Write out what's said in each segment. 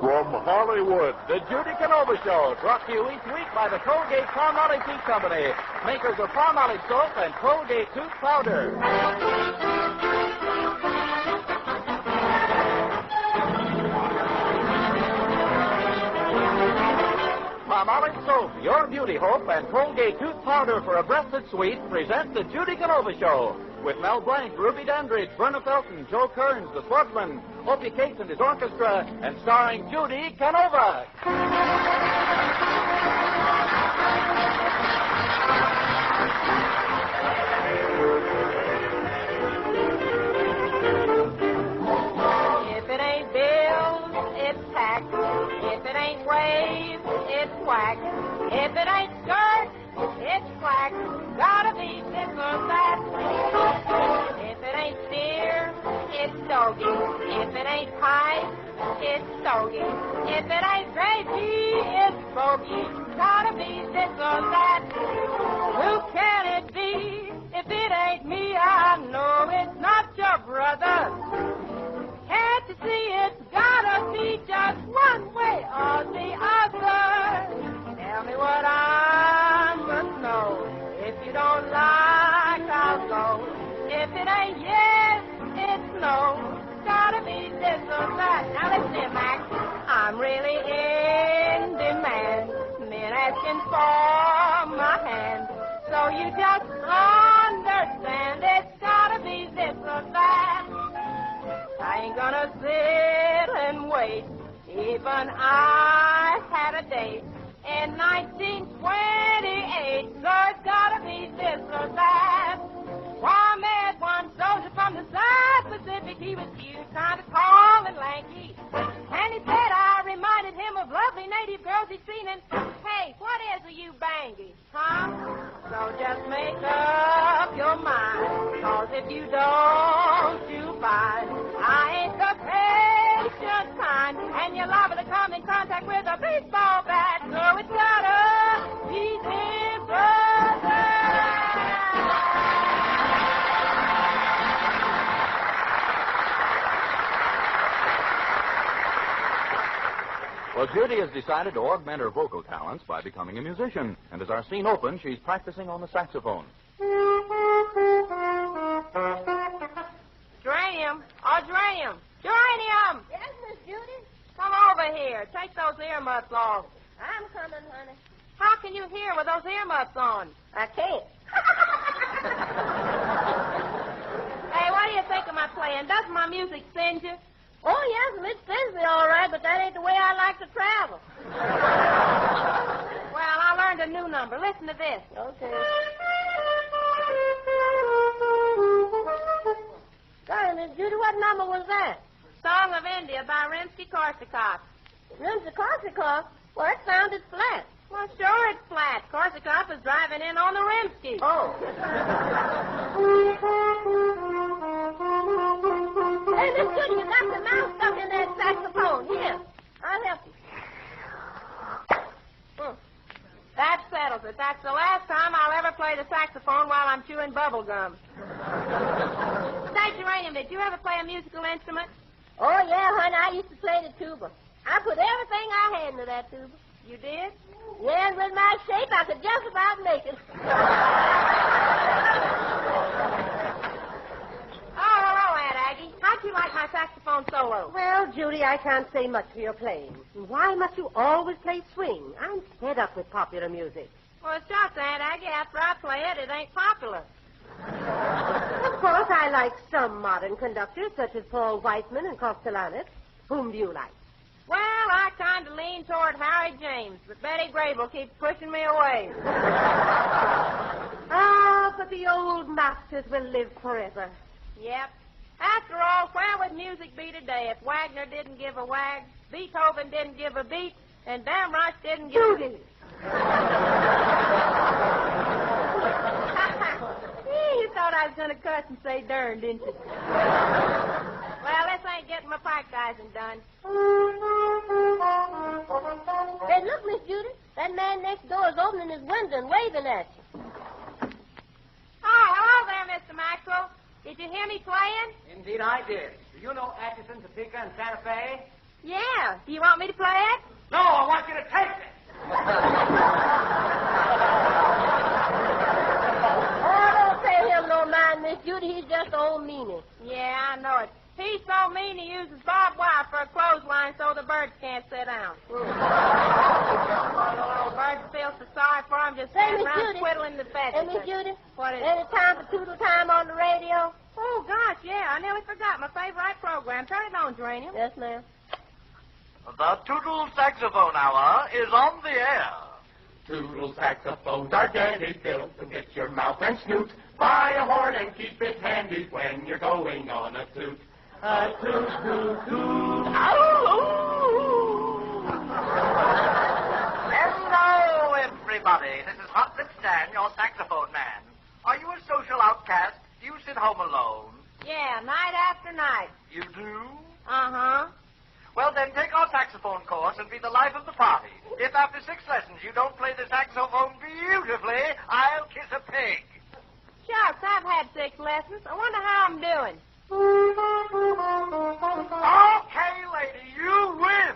From Hollywood, the Judy Canova Show, brought to you each week by the Colgate-Palmolive Teeth Company, makers of Palmolive soap and Colgate tooth powder. Palmolive soap, your beauty hope, and Colgate tooth powder for a breath that's sweet present the Judy Canova Show. With Mel Blanc, Ruby Dandridge, Verna Felton, Joe Kearns, the Swordsman, Opie Cates and his orchestra, and starring Judy Canova. If it ain't bills, it's tax. If it ain't waves, it's whack. If it ain't skirt, it's slack. Gotta be this or that. If it ain't steer, it's doggy. If it ain't pie, it's stogie. If it ain't gravy, it's bogey. Gotta be this or that. Who can it be? If it ain't me, I know it's not your brother. Can't you see it's gotta be just one way or the other? Tell me what I must know. If you don't like, I'll go. If it ain't yes, it's no. Gotta be this or that. Now listen here, Max. I'm really in demand. Men asking for my hand. So you just understand it's gotta be this or that. I ain't gonna sit and wait. Even I had a date in 1928. So it's gotta be this or that. Why, I met one soldier from the South Pacific. He was cute, kind of tall and lanky. And he said I reminded him of lovely native girls he'd seen. And, hey, what is a you bangy, huh? So just make up your mind. 'Cause if you don't, you'll find I ain't the patient kind. And you're liable to come in contact with a baseball bat. So it's gotta be this or that. Well, Judy has decided to augment her vocal talents by becoming a musician. And as our scene opens, she's practicing on the saxophone. Geranium. Oh, Geranium. Geranium! Yes, Miss Judy? Come over here. Take those earmuffs off. I'm coming, honey. How can you hear with those earmuffs on? I can't. Hey, what do you think of my playing? Doesn't my music send you? Oh, yes, it sends me all right, but that ain't the way I like to travel. Well, I learned a new number. Listen to this. Okay. Sorry, Miss Judy, what number was that? Song of India by Rimsky-Korsakov. Rimsky-Korsakov? Well, it sounded flat. Well, sure it's flat. Korsakov was driving in on the Rimsky. Oh. Hey, Miss Judy, you got the mouse stuck in that saxophone. Here, I'll help you. That settles it. That's the last time I'll ever play the saxophone while I'm chewing bubble gum. Say, Geranium, did you ever play a musical instrument? Oh, yeah, honey, I used to play the tuba. I put everything I had into that tuba. You did? Yeah, and with my shape, I could just about make it. Oh, hello, Aunt Aggie. How'd you like my saxophone solo? Well, Judy, I can't say much for your playing. Why must you always play swing? I'm fed up with popular music. Well, shucks, Aunt Aggie. After I play it, it ain't popular. Of course, I like some modern conductors, such as Paul Weissman and Kostelanetz. Whom do you like? Well, I kind of lean toward Harry James, but Betty Grable keeps pushing me away. Ah, but the old masters will live forever. Yep. After all, where would music be today if Wagner didn't give a wag, Beethoven didn't give a beat, and Damrosch didn't give a... Judy! You thought I was going to cuss and say darn, didn't you? Well, this ain't getting my pipe guysing done. Hey, look, Miss Judy. That man next door is opening his window and waving at you. Oh, hello there, Mr. Maxwell. Did you hear me playing? Indeed, I did. Do you know Atchison, Topeka, and Santa Fe? Yeah. Do you want me to play it? No, I want you to take it. Oh, don't pay him no mind, Miss Judy. He's just an old meanie. Yeah, I know it. He's so mean he uses barbed wire for a clothesline so the birds can't sit down. The little birds feel so sorry for him, just Hey, sitting Miss around Judy. twiddling the feathers. Hey, Miss Judy. What is it? Any time for Toodle Time on the radio? Oh, gosh, yeah. I nearly forgot my favorite program. Turn it on, Geranium. Yes, ma'am. The Toodle Saxophone Hour is on the air. Toodle saxophones are deadly built to get your mouth and snoot. Buy a horn and keep it handy when you're going on a toot. A toot, toot, toot. Hello, everybody. This is Hot Lip Stan, your saxophone man. Are you a social outcast? Do you sit home alone? Yeah, night after night. You do? Uh-huh. Well, then, take our saxophone course and be the life of the party. If after 6 lessons you don't play the saxophone beautifully, I'll kiss a pig. Shucks, I've had 6 lessons. I wonder how I'm doing. Okay, lady, you win.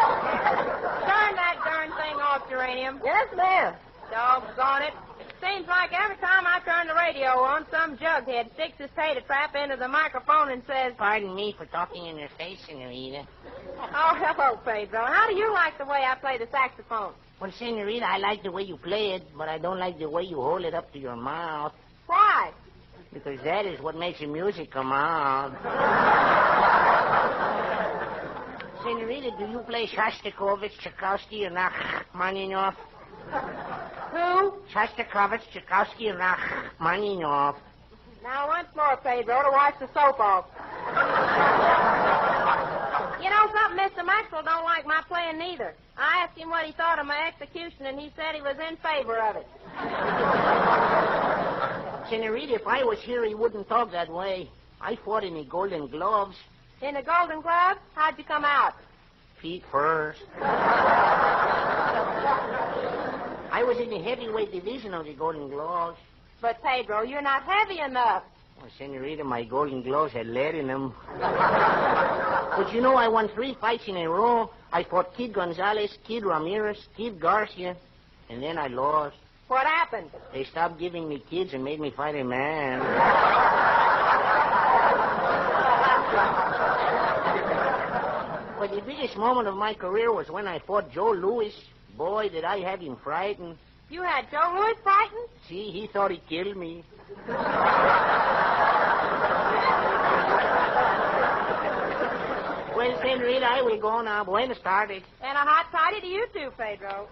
Turn that darn thing off, Geranium. Yes, ma'am. Doggone it. Seems like every time I turn the radio on, some jughead sticks his tater trap into the microphone and says, Pardon me for talking in your face, Senorita. "Oh, hello, Pedro. How do you like the way I play the saxophone?" Well, Senorita, I like the way you play it, but I don't like the way you hold it up to your mouth. Why? Because that is what makes the music come out. Senorita, do you play Shostakovich, Tchaikovsky, and Rachmaninoff? Who? Shostakovich, Tchaikovsky, and Rachmaninoff. Now, once more, Pedro, to wash the soap off. You know something, Mr. Maxwell don't like my playing neither. I asked him what he thought of my execution, and he said he was in favor of it. Senorita, if I was here, he wouldn't talk that way. I fought in the Golden Gloves. In the Golden Glove? How'd you come out? Feet first. I was in the heavyweight division of the Golden Gloves. But, Pedro, you're not heavy enough. Well, Senorita, my Golden Gloves had lead in them. But you know, I won 3 fights in a row. I fought Kid Gonzalez, Kid Ramirez, Kid Garcia, and then I lost. What happened? They stopped giving me kids and made me fight a man. But the biggest moment of my career was when I fought Joe Louis. Boy, did I have him frightened. You had Joe Louis frightened? See, he thought he killed me. Well, Senorita, I will go now. Buenas tardes. And a hot toddy to you too, Pedro.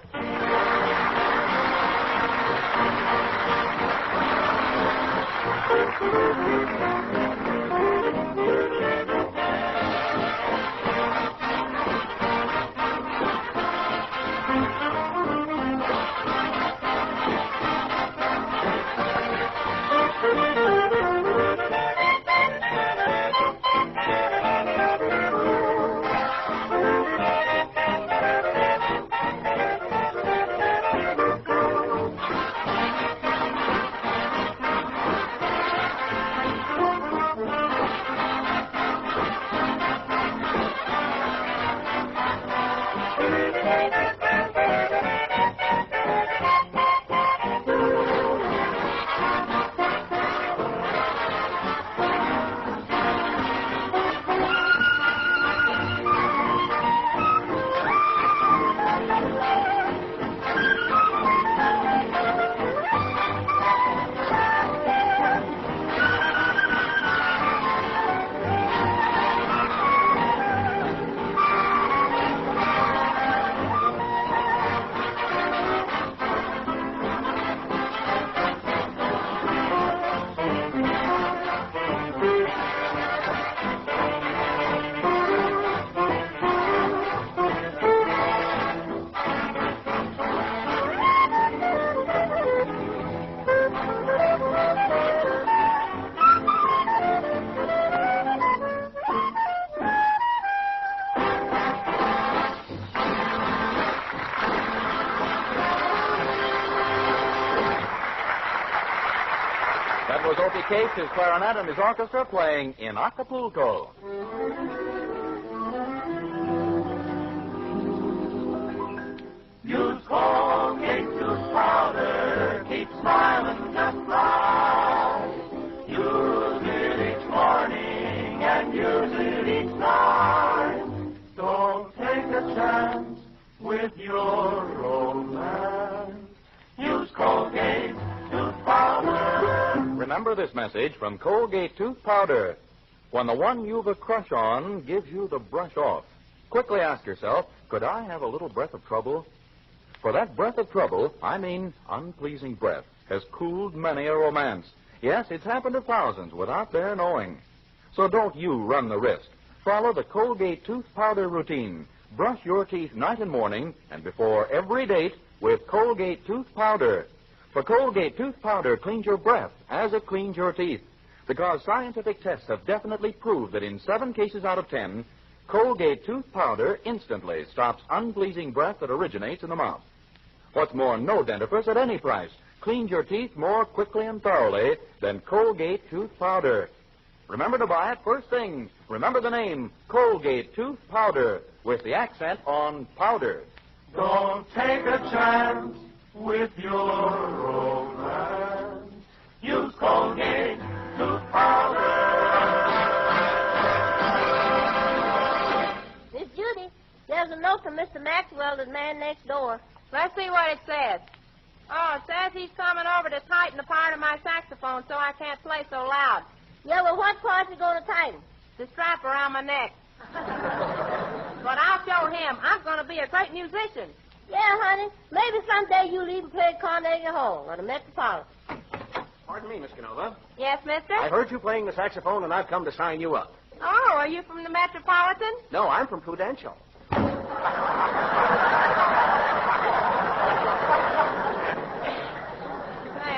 That was Opie Cates, his clarinet, and his orchestra playing In Acapulco. Use Colgate tooth powder, keep smiling just right. Use it each morning and use it each night. Don't take a chance with your romance. Use Colgate tooth powder. Remember this message from Colgate Tooth Powder. When the one you've a crush on gives you the brush off, quickly ask yourself, could I have a little breath of trouble? For that breath of trouble, I mean unpleasing breath, has cooled many a romance. Yes, it's happened to thousands without their knowing. So don't you run the risk. Follow the Colgate Tooth Powder routine. Brush your teeth night and morning and before every date with Colgate Tooth Powder. For Colgate Tooth Powder cleans your breath as it cleans your teeth. Because scientific tests have definitely proved that in 7 cases out of 10, Colgate Tooth Powder instantly stops unpleasing breath that originates in the mouth. What's more, no dentifrice at any price cleans your teeth more quickly and thoroughly than Colgate Tooth Powder. Remember to buy it first thing. Remember the name, Colgate Tooth Powder, with the accent on powder. Don't take a chance with your romance. Use Colgate Tooth Powder. Miss Judy, there's a note from Mr. Maxwell, the man next door. Let's see what it says. Oh, it says he's coming over to tighten the part of my saxophone so I can't play so loud. Yeah, well, what part's he going to tighten? The strap around my neck. But I'll show him. I'm going to be a great musician. Yeah, honey. Maybe someday you'll even play at Carnegie Hall or the Metropolitan. Pardon me, Miss Canova. Yes, mister? I heard you playing the saxophone, and I've come to sign you up. Oh, are you from the Metropolitan? No, I'm from Prudential. Hey,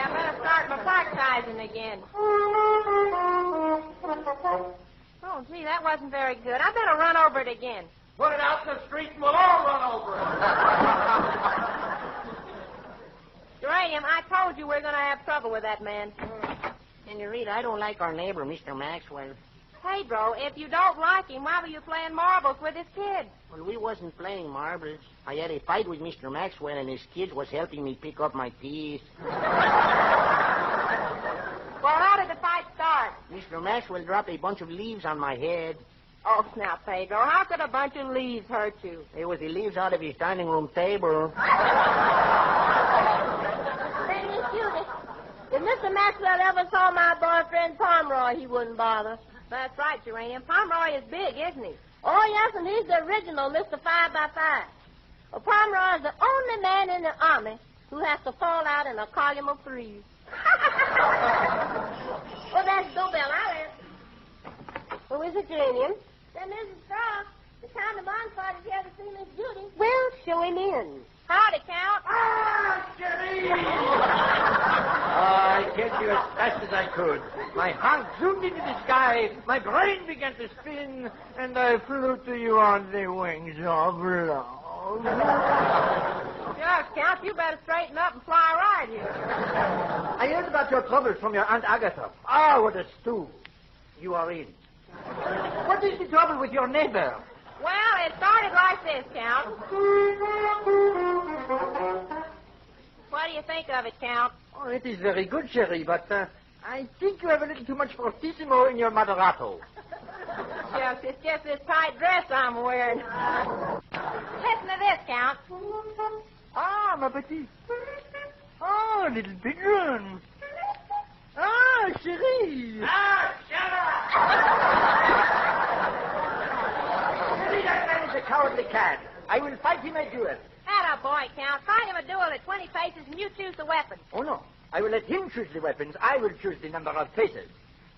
I better start my practicing again. Oh, gee, that wasn't very good. I better run over it again. Put it out in the street and we'll all run over it. Geranium, I told you we're going to have trouble with that man. Senorita, I don't like our neighbor, Mr. Maxwell. Pedro, if you don't like him, why were you playing marbles with his kid? Well, we wasn't playing marbles. I had a fight with Mr. Maxwell, and his kids was helping me pick up my teeth. Well, how did the fight start? Mr. Maxwell dropped a bunch of leaves on my head. Oh, now, Pedro, how could a bunch of leaves hurt you? They was the leaves out of his dining room table. Say, Miss Judy, if Mr. Maxwell ever saw my boyfriend Pomeroy, he wouldn't bother. That's right, Geranium. Pomeroy is big, isn't he? Oh, yes, and he's the original Mr. 5x5. Well, Pomeroy is the only man in the Army who has to fall out in a column of threes. Well, that's doorbell. I'll answer. Who is it, Geranium? Then Mrs. Strauss. The Count of Montfort is here to see Miss Judy. Well, show him in. Howdy, Count. Ah, Jerry! I came to you as fast as I could. My heart zoomed into the sky, my brain began to spin, and I flew to you on the wings of love. Yes, Count, you better straighten up and fly right here. I heard about your troubles from your Aunt Agatha. Ah, what a stew. You are in. What is the trouble with your neighbor? Well, it started like this, Count. What do you think of it, Count? Oh, it is very good, Sherry, but I think you have a little too much fortissimo in your moderato. Yes, it's just this tight dress I'm wearing. Listen to this, Count. Ah, ma petite. Oh, little pigeon. Ah, Sherry. Ah, shut up! Sherry, that man is a cowardly cad. I will fight him a duel. Atta boy, Count. Fight him a duel at 20 paces and you choose the weapon. Oh, no. I will let him choose the weapons. I will choose the number of paces.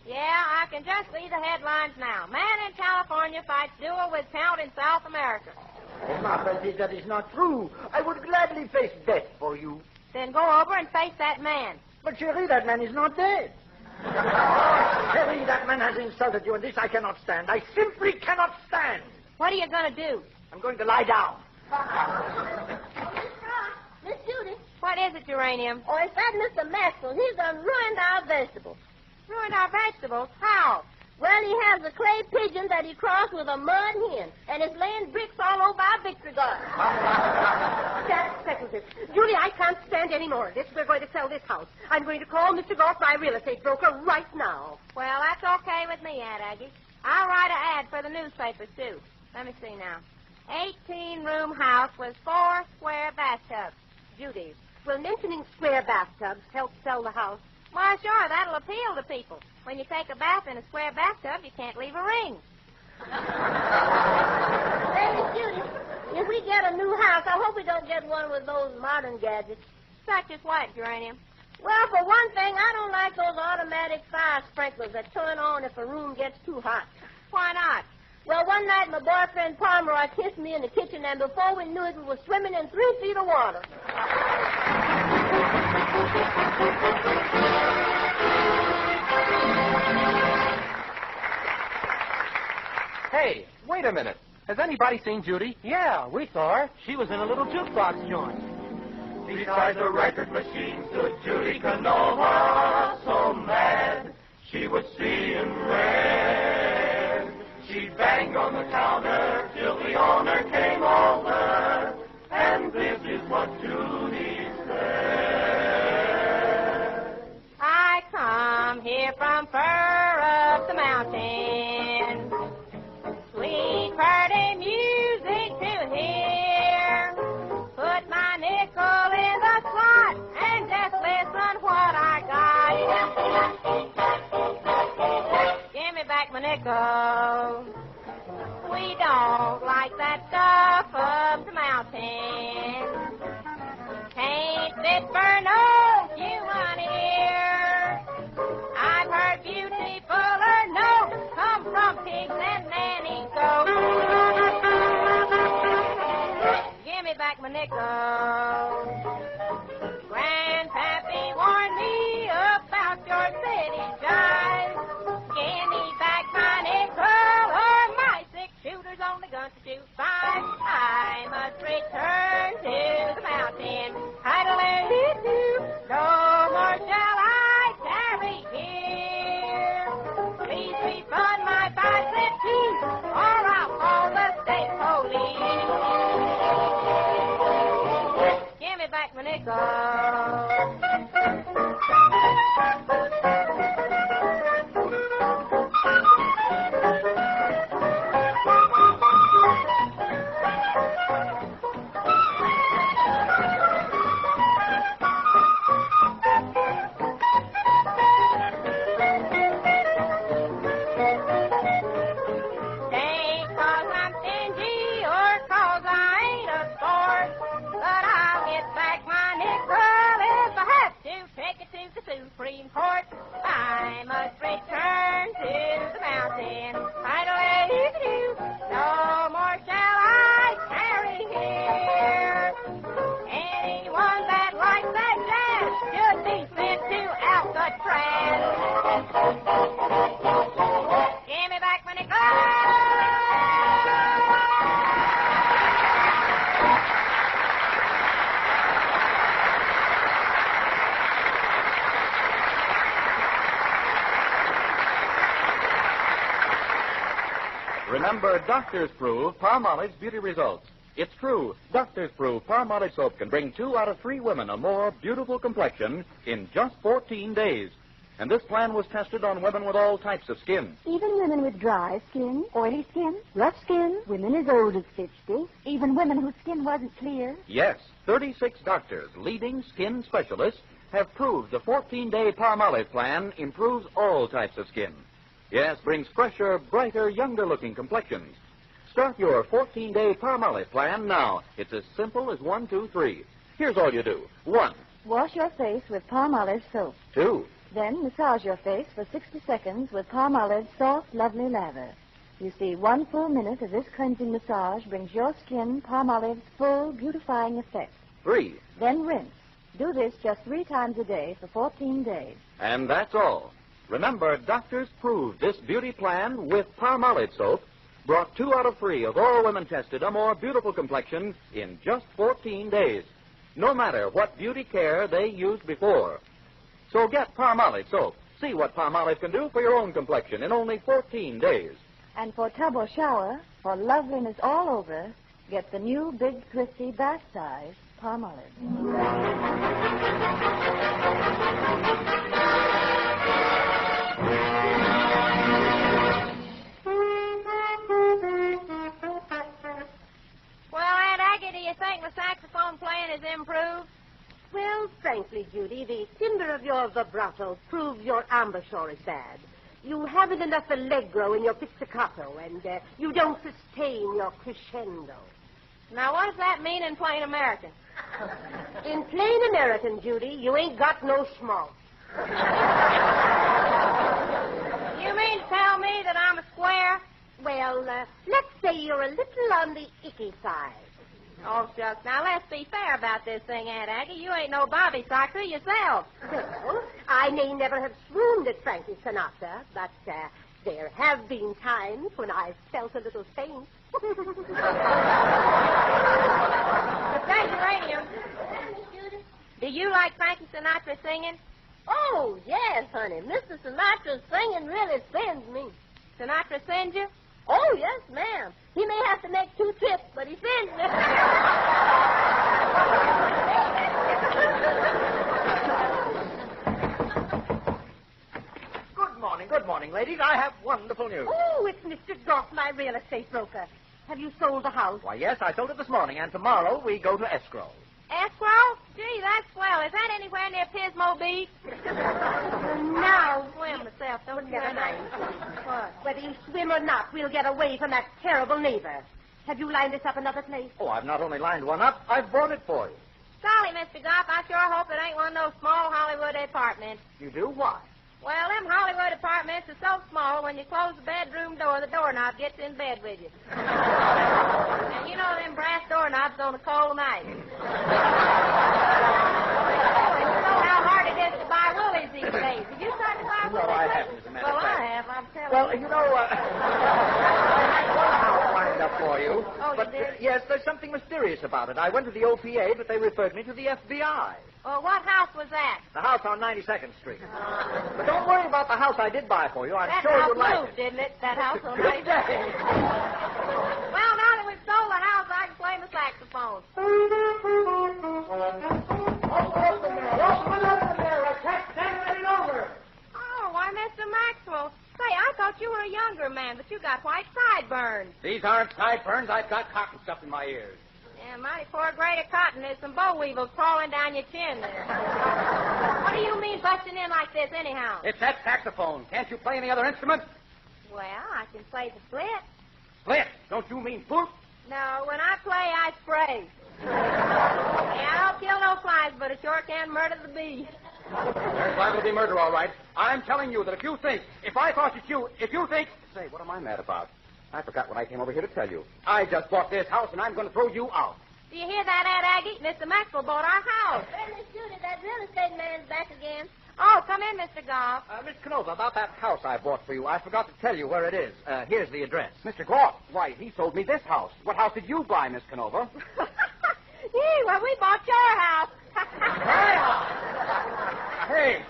Yeah, I can just see the headlines now. Man in California fights duel with Count in South America. Oh, ma petite, that is not true. I would gladly face death for you. Then go over and face that man. But, Sherry, that man is not dead. Oh, Sherry, that man has insulted you, and this I cannot stand. I simply cannot stand. What are you going to do? I'm going to lie down. Miss Judy. What is it, Geranium? Oh, it's that Mr. Maxwell. He's done ruined our vegetables. Ruined our vegetables? How? Well, he has a clay pigeon that he crossed with a mud hen, and is laying bricks all over our victory garden. That settles it. Judy, I can't stand any more of this. We're going to sell this house. I'm going to call Mr. Goff, my real estate broker, right now. Well, that's okay with me, Aunt Aggie. I'll write an ad for the newspapers, too. Let me see now. 18-room house with 4 square bathtubs. Judy, will mentioning square bathtubs help sell the house? Why, sure, that'll appeal to people. When you take a bath in a square bathtub, you can't leave a ring. Hey, Miss Judy, if we get a new house, I hope we don't get one with those modern gadgets. Such as what, Geranium? Well, for one thing, I don't like those automatic fire sprinklers that turn on if a room gets too hot. Why not? Well, one night my boyfriend Pomeroy kissed me in the kitchen, and before we knew it, we were swimming in 3 feet of water. Hey, wait a minute. Has anybody seen Judy? Yeah, we saw her. She was in a little jukebox joint. Beside the record machine stood Judy Canova, so mad she was seeing red. She banged on the counter till the owner came over, and this is what Judy said. I come here from fur up the mountain, sweet pretty music to hear. Put my nickel in the slot and just listen what I got. Give me back my nickel. We don't like that stuff up the mountain. Can't fit for no human ear. I've heard beautifuler notes come from pigs and nanny goats. Give me back my nickel. Grandpappy warned me about your city jive. Give me back my nickel or my 6-shooter's only going to shoot 5. I must return to the mountain. Idle-a-doo-doo. No more shall I tarry here. Please refund my 5-cent piece, or I'll call the state police. Give me back my nickel. Ain't 'cause I'm stingy or 'cause I ain't a sport, but I'll get back my nickel if I have to take it to the Supreme Court. I must return to the mountain. Idle-a-doo-doo. No more shall I tarry here. Anyone that likes that jazz should be sent to Alcatraz. Give me back my nickel. Remember, doctors prove Palmolive's beauty results. It's true. Doctors prove Palmolive soap can bring 2 out of 3 women a more beautiful complexion in just 14 days. And this plan was tested on women with all types of skin. Even women with dry skin, oily skin, rough skin, women as old as 50, even women whose skin wasn't clear. Yes, 36 doctors, leading skin specialists, have proved the 14-day Palmolive plan improves all types of skin. Yes, brings fresher, brighter, younger-looking complexions. Start your 14-day Palmolive plan now. It's as simple as 1, 2, 3. Here's all you do. 1. Wash your face with Palmolive soap. 2. Then massage your face for 60 seconds with Palmolive's soft, lovely lather. You see, 1 full minute of this cleansing massage brings your skin Palmolive's full, beautifying effect. 3. Then rinse. Do this just 3 times a day for 14 days. And that's all. Remember, doctors proved this beauty plan with Palmolive soap brought 2 out of 3 of all women tested a more beautiful complexion in just 14 days, no matter what beauty care they used before. So get Palmolive soap. See what Palmolive can do for your own complexion in only 14 days. And for tub or shower, for loveliness all over, get the new Big Thrifty bath size Palmolive. Well, Aunt Aggie, do you think my saxophone playing has improved? Well, frankly, Judy, the timbre of your vibrato proves your embouchure is bad. You haven't enough allegro in your pizzicato, and you don't sustain your crescendo. Now, what does that mean in plain American? In plain American, Judy, you ain't got no schmaltz. You mean to tell me that I'm a square? Well, let's say you're a little on the icky side. Oh, shucks. Now, let's be fair about this thing, Aunt Aggie. You ain't no Bobby Soxer yourself. Well, I may never have swooned at Frankie Sinatra, but there have been times when I've felt a little faint. That uranium. Do you like Frankie Sinatra singing? Oh, yes, honey. Mr. Sinatra's singing really sends me. Sinatra sends you? Oh, yes, ma'am. He may have to make 2 trips, but he sends me. Good morning, ladies. I have wonderful news. Oh, it's Mr. Goff, my real estate broker. Have you sold the house? Why, yes, I sold it this morning, and tomorrow we go to escrow. Escrow? Gee, that's swell. Is that anywhere near Pismo Beach? Now, Swim myself. Don't you never mind. mind. Whether you swim or not, we'll get away from that terrible neighbor. Have you lined us up another place? Oh, I've not only lined one up, I've bought it for you. Golly, Mr. Goff, I sure hope it ain't one of those small Hollywood apartments. You do? Why? Well, them Hollywood apartments are so small, when you close the bedroom door, the doorknob gets in bed with you. And you know them brass doorknobs on a cold night. And you know how hard it is to buy Woolies these days. Have you tried to buy Woolies? No, I haven't, as a matter of Well, fact. I have, I'm telling Well, you. you know, I had one house lined up for you. Oh, you but, did? yes, there's something mysterious about it. I went to the OPA, but they referred me to the FBI. Well, what house was that? The house on 92nd Street. But don't worry about the house I did buy for you. I'm That sure house you'll like moved, it. didn't it? That house on Good 92nd. day. Well, now that we've sold the house, I can play the saxophone. Oh, why, Mr. Maxwell. Say, I thought you were a younger man, but you got white sideburns. These aren't sideburns. I've got cotton stuff in my ears. Yeah, mighty poor grade of cotton. There's some boll weevils crawling down your chin there. What do you mean busting in like this, anyhow? It's that saxophone. Can't you play any other instrument? Well, I can play the split. Split. Don't you mean flute? No, when I play, I spray. Yeah, I don't kill no flies, but I sure can murder the bees. There's liable to be murder, all right. I'm telling you that if you think... Say, what am I mad about? I forgot what I came over here to tell you. I just bought this house, and I'm going to throw you out. Do you hear that, Aunt Aggie? Mr. Maxwell bought our house. Well, Miss Judy, that real estate man's back again. Oh, come in, Mr. Goff. Miss Canova, about that house I bought for you, I forgot to tell you where it is. Here's the address. Mr. Goff, why, he sold me this house. What house did you buy, Miss Canova? Gee, well, we bought your house. Hey,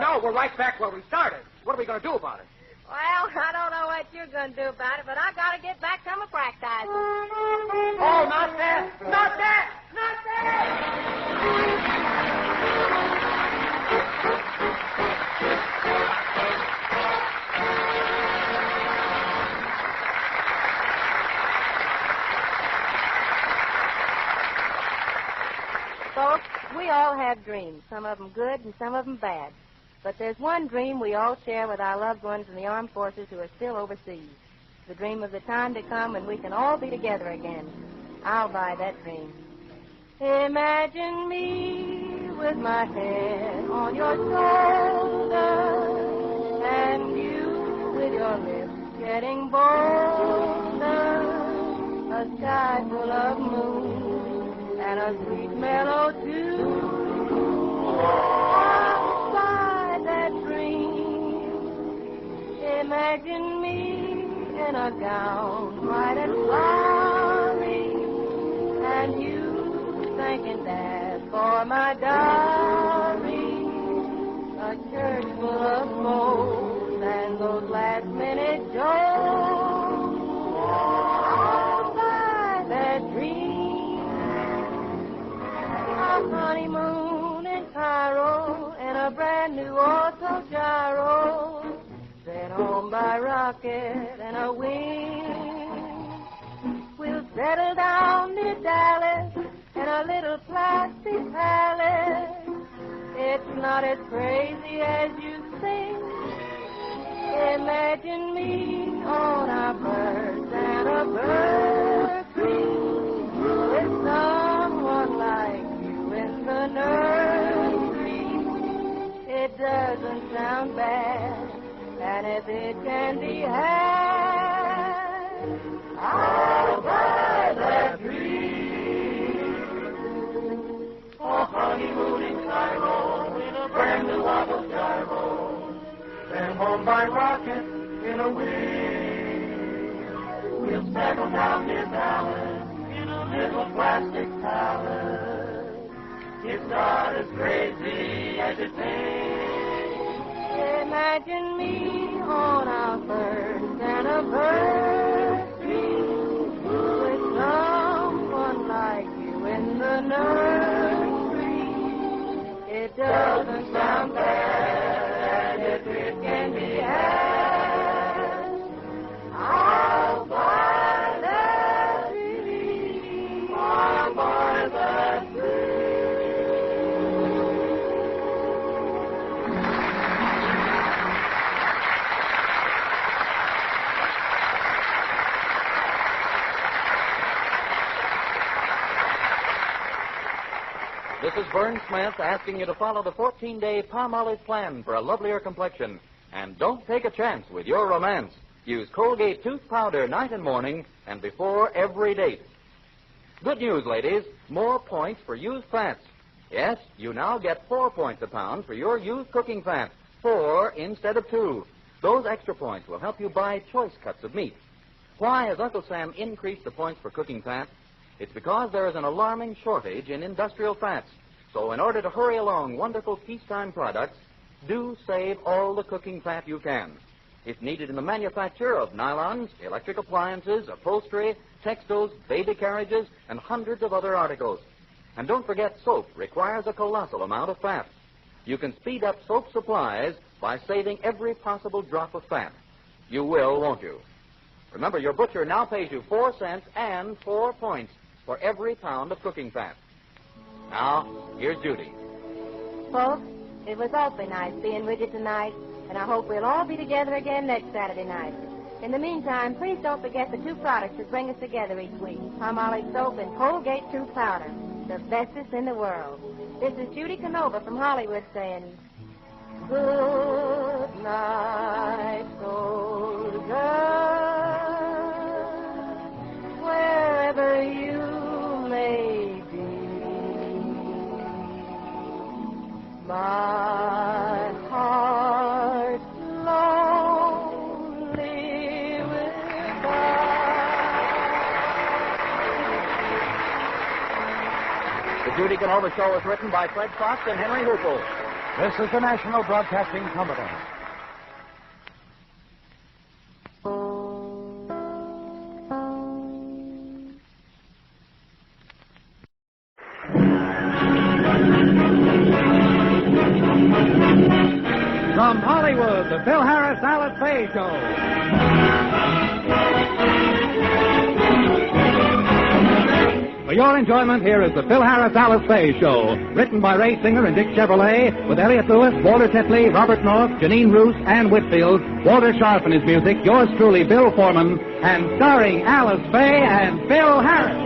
no, we're right back where we started. What are we going to do about it? Well, I don't know what you're going to do about it, but I got to get back to my practice. Oh, not that! Not that! Not Folks, we all have dreams, some of them good and some of them bad. But there's one dream we all share with our loved ones in the armed forces who are still overseas. The dream of the time to come when we can all be together again. I'll buy that dream. Imagine me with my head on your shoulder, and you with your lips getting bolder, a sky full of moon, and a sweet mellow tune. Outside that dream, imagine me in a gown bright and flowery, and you thinking that for my dowry, a church full of brand new auto gyro, sent home by rocket and a wing. We'll settle down near Dallas in a little plastic palace. It's not as crazy as you think. Imagine me on a first anniversary with someone like you in the nursery. It doesn't sound bad, and if it can be had, I'll buy that dream. A honeymoon in Cairo in a brand new auto gyro, sent home by rocket in a wing. We'll settle down near Dallas in a little plastic palace. It's not as crazy as it seems. Imagine me on our first anniversary with someone like you in the nursery. It doesn't sound bad, and if it can be had, I'll buy that dream. I'll buy that dream. This is Vern Smith asking you to follow the 14-day Palmolive plan for a lovelier complexion. And don't take a chance with your romance. Use Colgate tooth powder night and morning and before every date. Good news, ladies. More points for used fats. Yes, you now get 4 points a pound for your used cooking fat. 4 instead of 2. Those extra points will help you buy choice cuts of meat. Why has Uncle Sam increased the points for cooking fat? It's because there is an alarming shortage in industrial fats. So in order to hurry along wonderful peacetime products, do save all the cooking fat you can. It's needed in the manufacture of nylons, electric appliances, upholstery, textiles, baby carriages, and hundreds of other articles. And don't forget, soap requires a colossal amount of fat. You can speed up soap supplies by saving every possible drop of fat. You will, won't you? Remember, your butcher now pays you 4 cents and 4 points for every pound of cooking fat. Now, here's Judy. Folks, it was awfully nice being with you tonight, and I hope we'll all be together again next Saturday night. In the meantime, please don't forget the 2 products that bring us together each week, Palmolive soap and Colgate tooth powder, the bestest in the world. This is Judy Canova from Hollywood saying, good night, soldier, wherever you may be. My heart lonely without. The Judy Canova Show is written by Fred Fox and Henry Hoople. This is the National Broadcasting Company. From Hollywood, the Phil Harris Alice Faye Show. For your enjoyment, here is the Phil Harris Alice Faye Show, written by Ray Singer and Dick Chevrolet, with Elliot Lewis, Walter Tetley, Robert North, Janine Roos, Ann Whitfield, Walter Sharp and his music, yours truly, Bill Foreman, and starring Alice Faye and Phil Harris.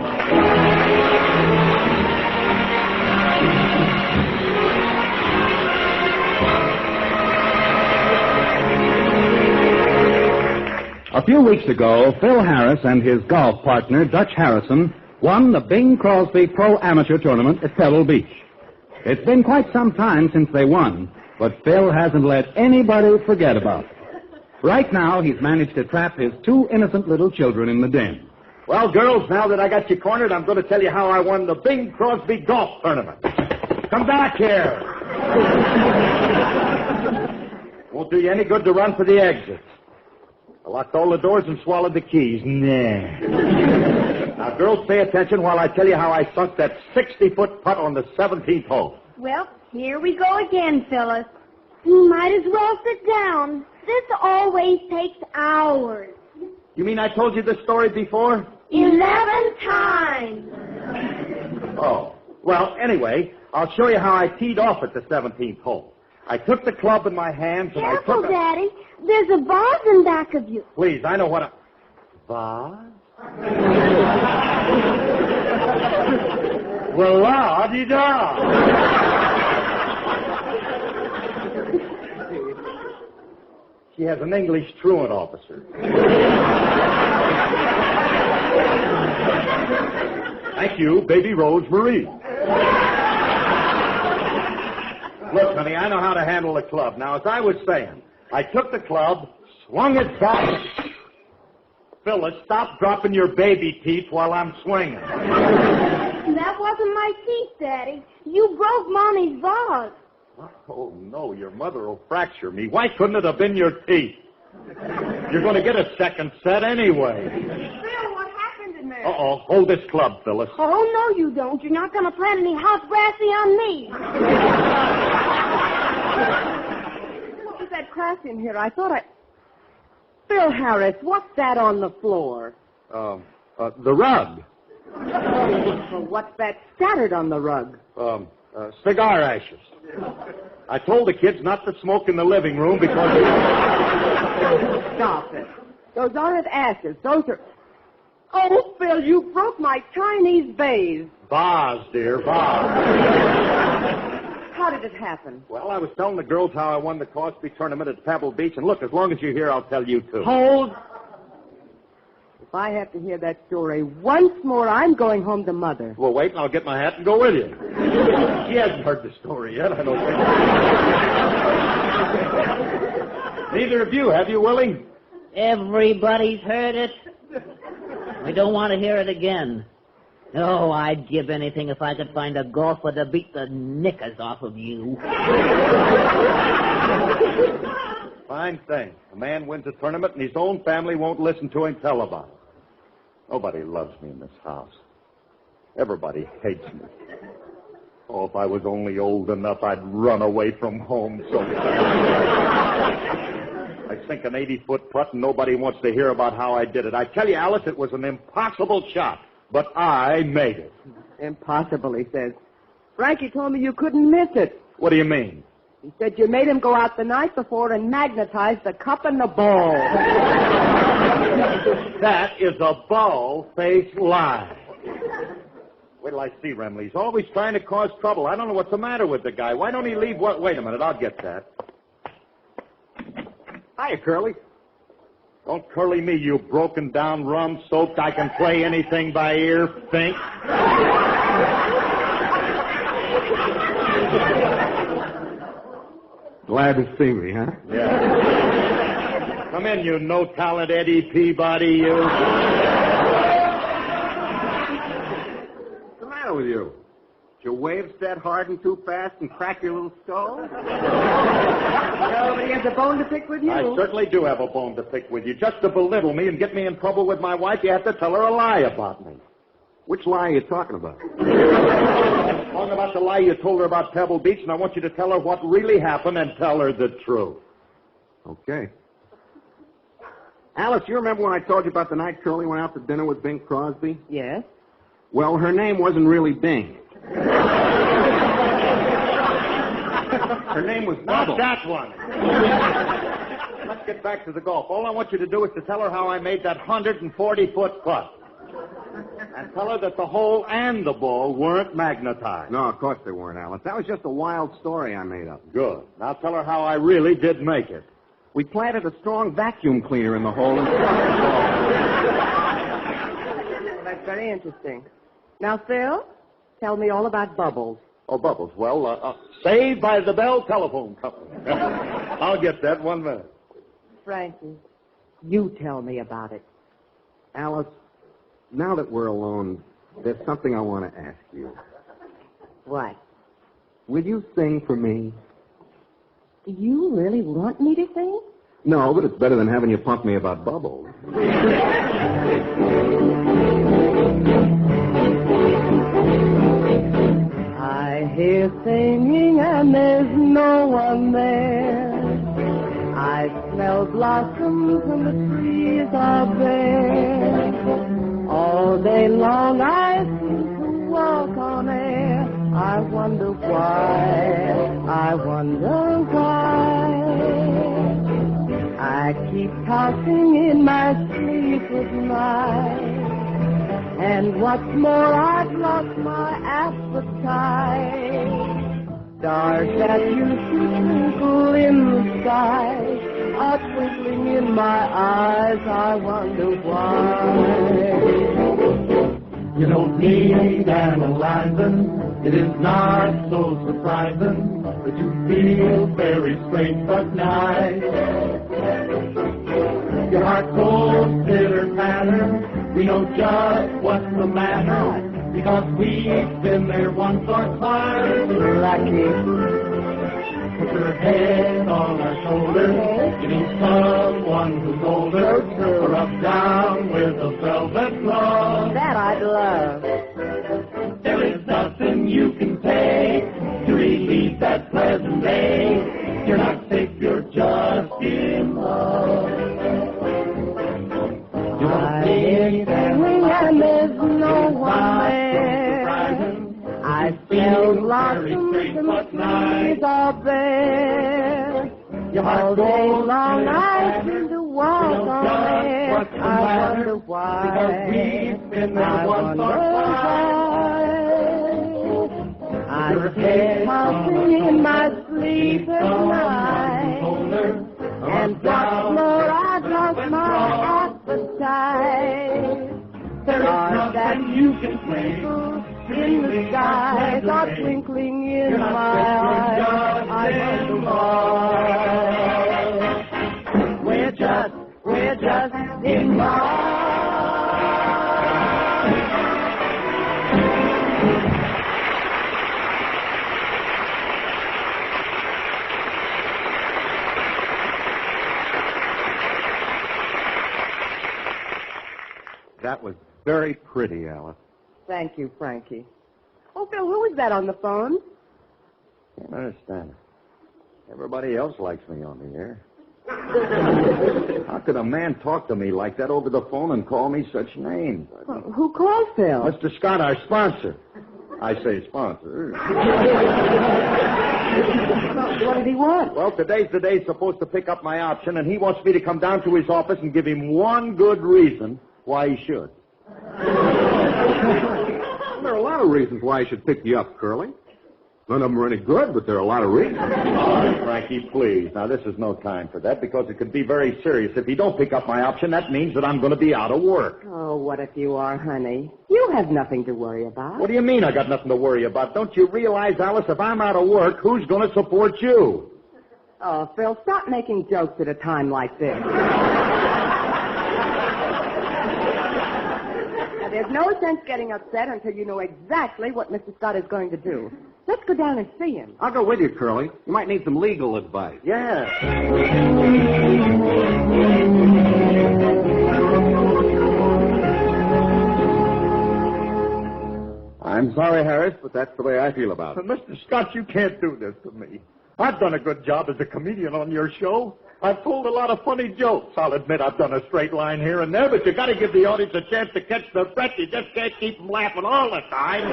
A few weeks ago, Phil Harris and his golf partner, Dutch Harrison, won the Bing Crosby Pro Amateur Tournament at Pebble Beach. It's been quite some time since they won, but Phil hasn't let anybody forget about it. Right now, he's managed to trap his 2 innocent little children in the den. Well, girls, now that I got you cornered, I'm going to tell you how I won the Bing Crosby Golf Tournament. Come back here. Won't do you any good to run for the exit. I locked all the doors and swallowed the keys. Nah. Now, girls, pay attention while I tell you how I sunk that 60-foot putt on the 17th hole. Well, here we go again, Phyllis. You might as well sit down. This always takes hours. You mean I told you this story before? 11 times. Oh. Well, anyway, I'll show you how I teed off at the 17th hole. I took the club in my hands and Careful, I took Daddy. There's a vase in back of you. Please, I know what a... Vase? Well, la-di-da. She has an English truant officer. Thank you, Baby Rosemarie. Look, honey, I know how to handle the club. Now, as I was saying, I took the club, swung it back. Phyllis, stop dropping your baby teeth while I'm swinging. That wasn't my teeth, Daddy. You broke Mommy's vase. Oh, no, your mother will fracture me. Why couldn't it have been your teeth? You're going to get a second set anyway. Phil, what happened in there? Uh-oh, hold this club, Phyllis. Oh, no, you don't. You're not going to plant any hot brassy on me. What was that crash in here? I thought I... Phil Harris, what's that on the floor? The rug. Well, what's that scattered on the rug? Cigar ashes. I told the kids not to smoke in the living room because... Stop it. Those aren't ashes. Those are... Oh, Phil, you broke my Chinese vase. Vase, dear, vase. How did it happen? Well, I was telling the girls how I won the Cosby tournament at Pebble Beach, and look, as long as you're here, I'll tell you, too. Hold. If I have to hear that story once more, I'm going home to Mother. Well, wait, and I'll get my hat and go with you. She hasn't heard the story yet, I don't think. Neither of you, have you, Willie? Everybody's heard it. We don't want to hear it again. Oh, I'd give anything if I could find a golfer to beat the knickers off of you. Fine thing. A man wins a tournament and his own family won't listen to him tell about it. Nobody loves me in this house. Everybody hates me. Oh, if I was only old enough, I'd run away from home so fast. I sink an 80-foot putt and nobody wants to hear about how I did it. I tell you, Alice, it was an impossible shot, but I made it. Impossible, he says. Frankie told me you couldn't miss it. What do you mean? He said you made him go out the night before and magnetize the cup and the ball. That is a bald-faced lie. Wait till I see Remley. He's always trying to cause trouble. I don't know what's the matter with the guy. Why don't he leave? Wait a minute. I'll get that. Hiya, Curly. Don't curly me, you broken-down, rum-soaked, I can play anything by ear, think. Glad to see me, huh? Yeah. Come in, you no-talent Eddie Peabody, you. What's the matter with you? Did your waves set hard and too fast and crack your little skull? Nobody has a bone to pick with you. I certainly do have a bone to pick with you. Just to belittle me and get me in trouble with my wife, you have to tell her a lie about me. Which lie are you talking about? I'm talking about the lie you told her about Pebble Beach, and I want you to tell her what really happened and tell her the truth. Okay. Alice, you remember when I told you about the night Curly went out to dinner with Bing Crosby? Yes. Well, her name wasn't really Bing. Her name was Bubble. Not that one. Let's get back to the golf. All I want you to do is to tell her how I made that 140-foot putt. And tell her that the hole and the ball weren't magnetized. No, of course they weren't, Alice. That was just a wild story I made up. Good. Now tell her how I really did make it. We planted a strong vacuum cleaner in the hole and... That's very interesting. Now, Phil, tell me all about Bubbles. Oh, Bubbles. Well, Saved by the Bell Telephone Company. I'll get that 1 minute. Frankie, you tell me about it. Alice, now that we're alone, there's something I want to ask you. What? Will you sing for me? Do you really want me to sing? No, but it's better than having you pump me about Bubbles. I hear singing and and there's no one there. I smell blossoms and the trees are bare. All day long I seem to walk on air. I wonder why, I wonder why. I keep tossing in my sleep at night. And what's more, I've lost my appetite. Stars that used to twinkle in the sky are twinkling in my eyes. I wonder why. You don't need analyzing. It is not so surprising that you feel very strange but nice. Your heart goes pitter-patter. We know just what's the matter because we've been there once or twice. Lucky. Put your head on our shoulder. You need someone who's older. Or up down with a velvet glove. That I'd love. There is nothing you can take to relieve that pleasant day. You're not sick, you're just in love. You don't need and there's no one there. I smell blossoms and the trees are bare. All day long I seem to walk on air. I wonder why. I wonder why. I keep tossing in my sleep at night. And what's more, I've lost my appetite. Stars that you can twinkle in the skies are twinkling in my eyes. I wonder why. We're just in love. That was very pretty, Alice. Thank you, Frankie. Oh, Phil, who was that on the phone? Can't understand it. Everybody else likes me on the air. How could a man talk to me like that over the phone and call me such names? Well, who called Phil? Mr. Scott, our sponsor. I say sponsor. What did he want? Well, today's the day he's supposed to pick up my option, and he wants me to come down to his office and give him one good reason why he should. There are a lot of reasons why I should pick you up, Curly. None of them are any good, but there are a lot of reasons. All right, Frankie, please. Now, this is no time for that because it could be very serious. If you don't pick up my option, that means that I'm going to be out of work. Oh, what if you are, honey? You have nothing to worry about. What do you mean I got nothing to worry about? Don't you realize, Alice, if I'm out of work, who's going to support you? Oh, Phil, stop making jokes at a time like this. There's no sense getting upset until you know exactly what Mr. Scott is going to do. Let's go down and see him. I'll go with you, Curly. You might need some legal advice. Yeah. I'm sorry, Harris, but that's the way I feel about it. Mr. Scott, you can't do this to me. I've done a good job as a comedian on your show. I've told a lot of funny jokes. I'll admit I've done a straight line here and there, but you got to give the audience a chance to catch their breath. You just can't keep them laughing all the time.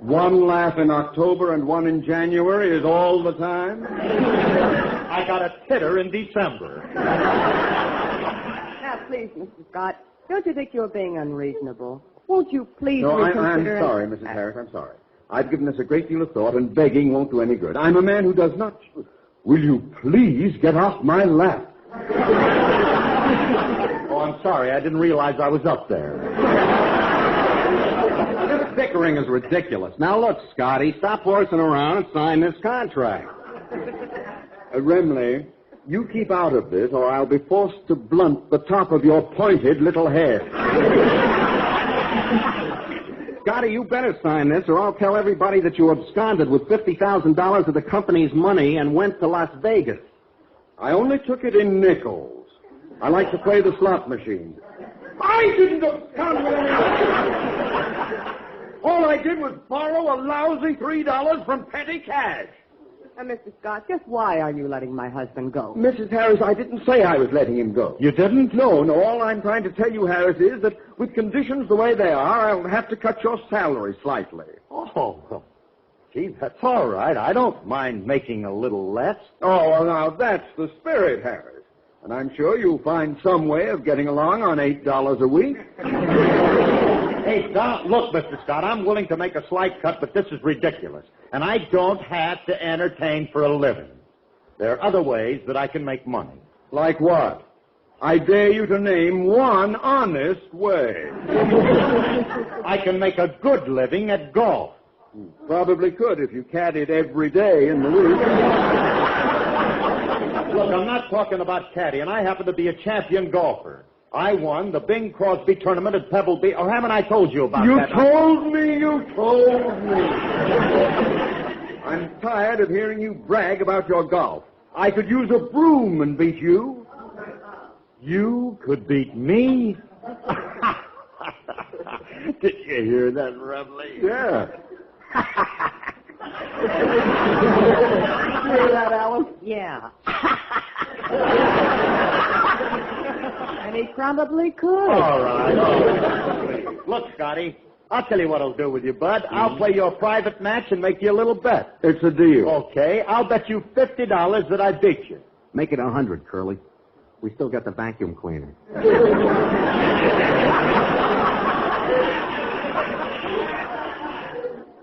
One laugh in October and one in January is all the time? I got a titter in December. Now, please, Mr. Scott, don't you think you're being unreasonable? Won't you please reconsider? I'm sorry, Mrs. Harris, I'm sorry. I've given this a great deal of thought, and begging won't do any good. I'm a man who does not... Will you please get off my lap? Oh, I'm sorry. I didn't realize I was up there. This bickering is ridiculous. Now, look, Scotty, stop horsing around and sign this contract. Remley, you keep out of this, or I'll be forced to blunt the top of your pointed little head. Scotty, you better sign this, or I'll tell everybody that you absconded with $50,000 of the company's money and went to Las Vegas. I only took it in nickels. I like to play the slot machine. I didn't come with any... All I did was borrow a lousy $3 from petty cash. Mr. Scott, just why are you letting my husband go? Mrs. Harris, I didn't say I was letting him go. You didn't? No. All I'm trying to tell you, Harris, is that with conditions the way they are, I'll have to cut your salary slightly. Oh, well, gee, that's all right. I don't mind making a little less. Oh, well, now, that's the spirit, Harris. And I'm sure you'll find some way of getting along on $8 a week. Hey, Doc, look, Mr. Scott, I'm willing to make a slight cut, but this is ridiculous. And I don't have to entertain for a living. There are other ways that I can make money. Like what? I dare you to name one honest way. I can make a good living at golf. You probably could if you caddied every day in the week. Look, I'm not talking about caddy, and I happen to be a champion golfer. I won the Bing Crosby tournament at Pebble Beach. Or haven't I told you about that? You told me. I'm tired of hearing you brag about your golf. I could use a broom and beat you. You could beat me? Did you hear that, Rumley? Yeah. Hear that, Alice? Yeah. And he probably could. All right. Look, Scotty, I'll tell you what I'll do with you, bud. I'll play you a private match and make you a little bet. It's a deal. Okay, I'll bet you $50 that I beat you. Make it 100, Curly. We still got the vacuum cleaner.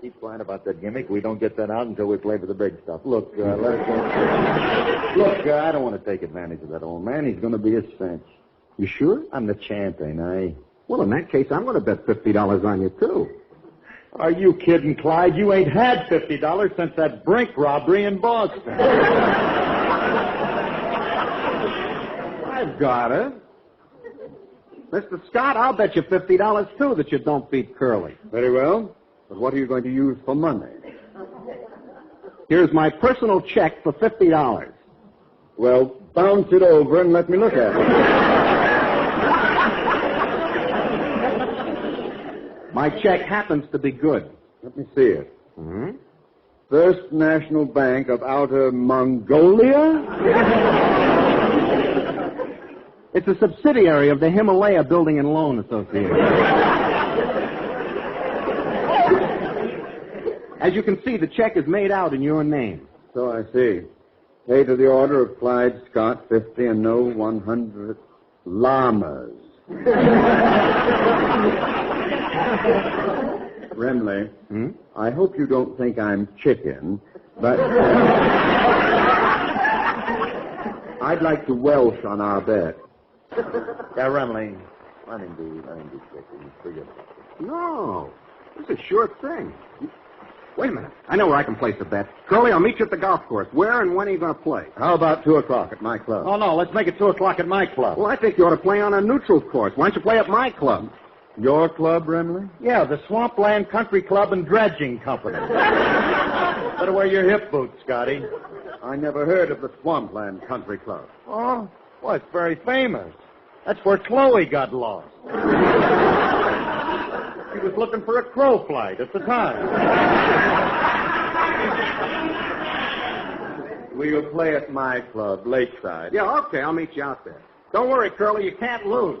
Keep quiet about that gimmick. We don't get that out until we play for the big stuff. Look, let us go. Look, I don't want to take advantage of that old man. He's going to be a cinch. You sure? I'm the champ, ain't I? Well, in that case, I'm going to bet $50 on you, too. Are you kidding, Clyde? You ain't had $50 since that Brink robbery in Boston. I've got it. Mr. Scott, I'll bet you $50, too, that you don't beat Curly. Very well. But what are you going to use for money? Here's my personal check for $50. Well, bounce it over and let me look at it. My check happens to be good. Let me see it. Mm-hmm. First National Bank of Outer Mongolia? It's a subsidiary of the Himalaya Building and Loan Association. As you can see, the check is made out in your name. So I see. Pay to the order of Clyde Scott, 50, and no 100 llamas. Remley, I hope you don't think I'm chicken, but I'd like to Welsh on our bet. Yeah, Remley, I didn't do chicken. Forget it. No, this is a sure thing. Wait a minute. I know where I can place a bet. Curly, I'll meet you at the golf course. Where and when are you going to play? How about 2 o'clock at my club? Oh, no, let's make it 2 o'clock at my club. Well, I think you ought to play on a neutral course. Why don't you play at my club? Your club, Remley? Yeah, the Swampland Country Club and Dredging Company. Better wear your hip boots, Scotty. I never heard of the Swampland Country Club. Oh, well, it's very famous. That's where Chloe got lost. She was looking for a crow flight at the time. We'll play at my club, Lakeside. Yeah, okay, I'll meet you out there. Don't worry, Curly, you can't lose.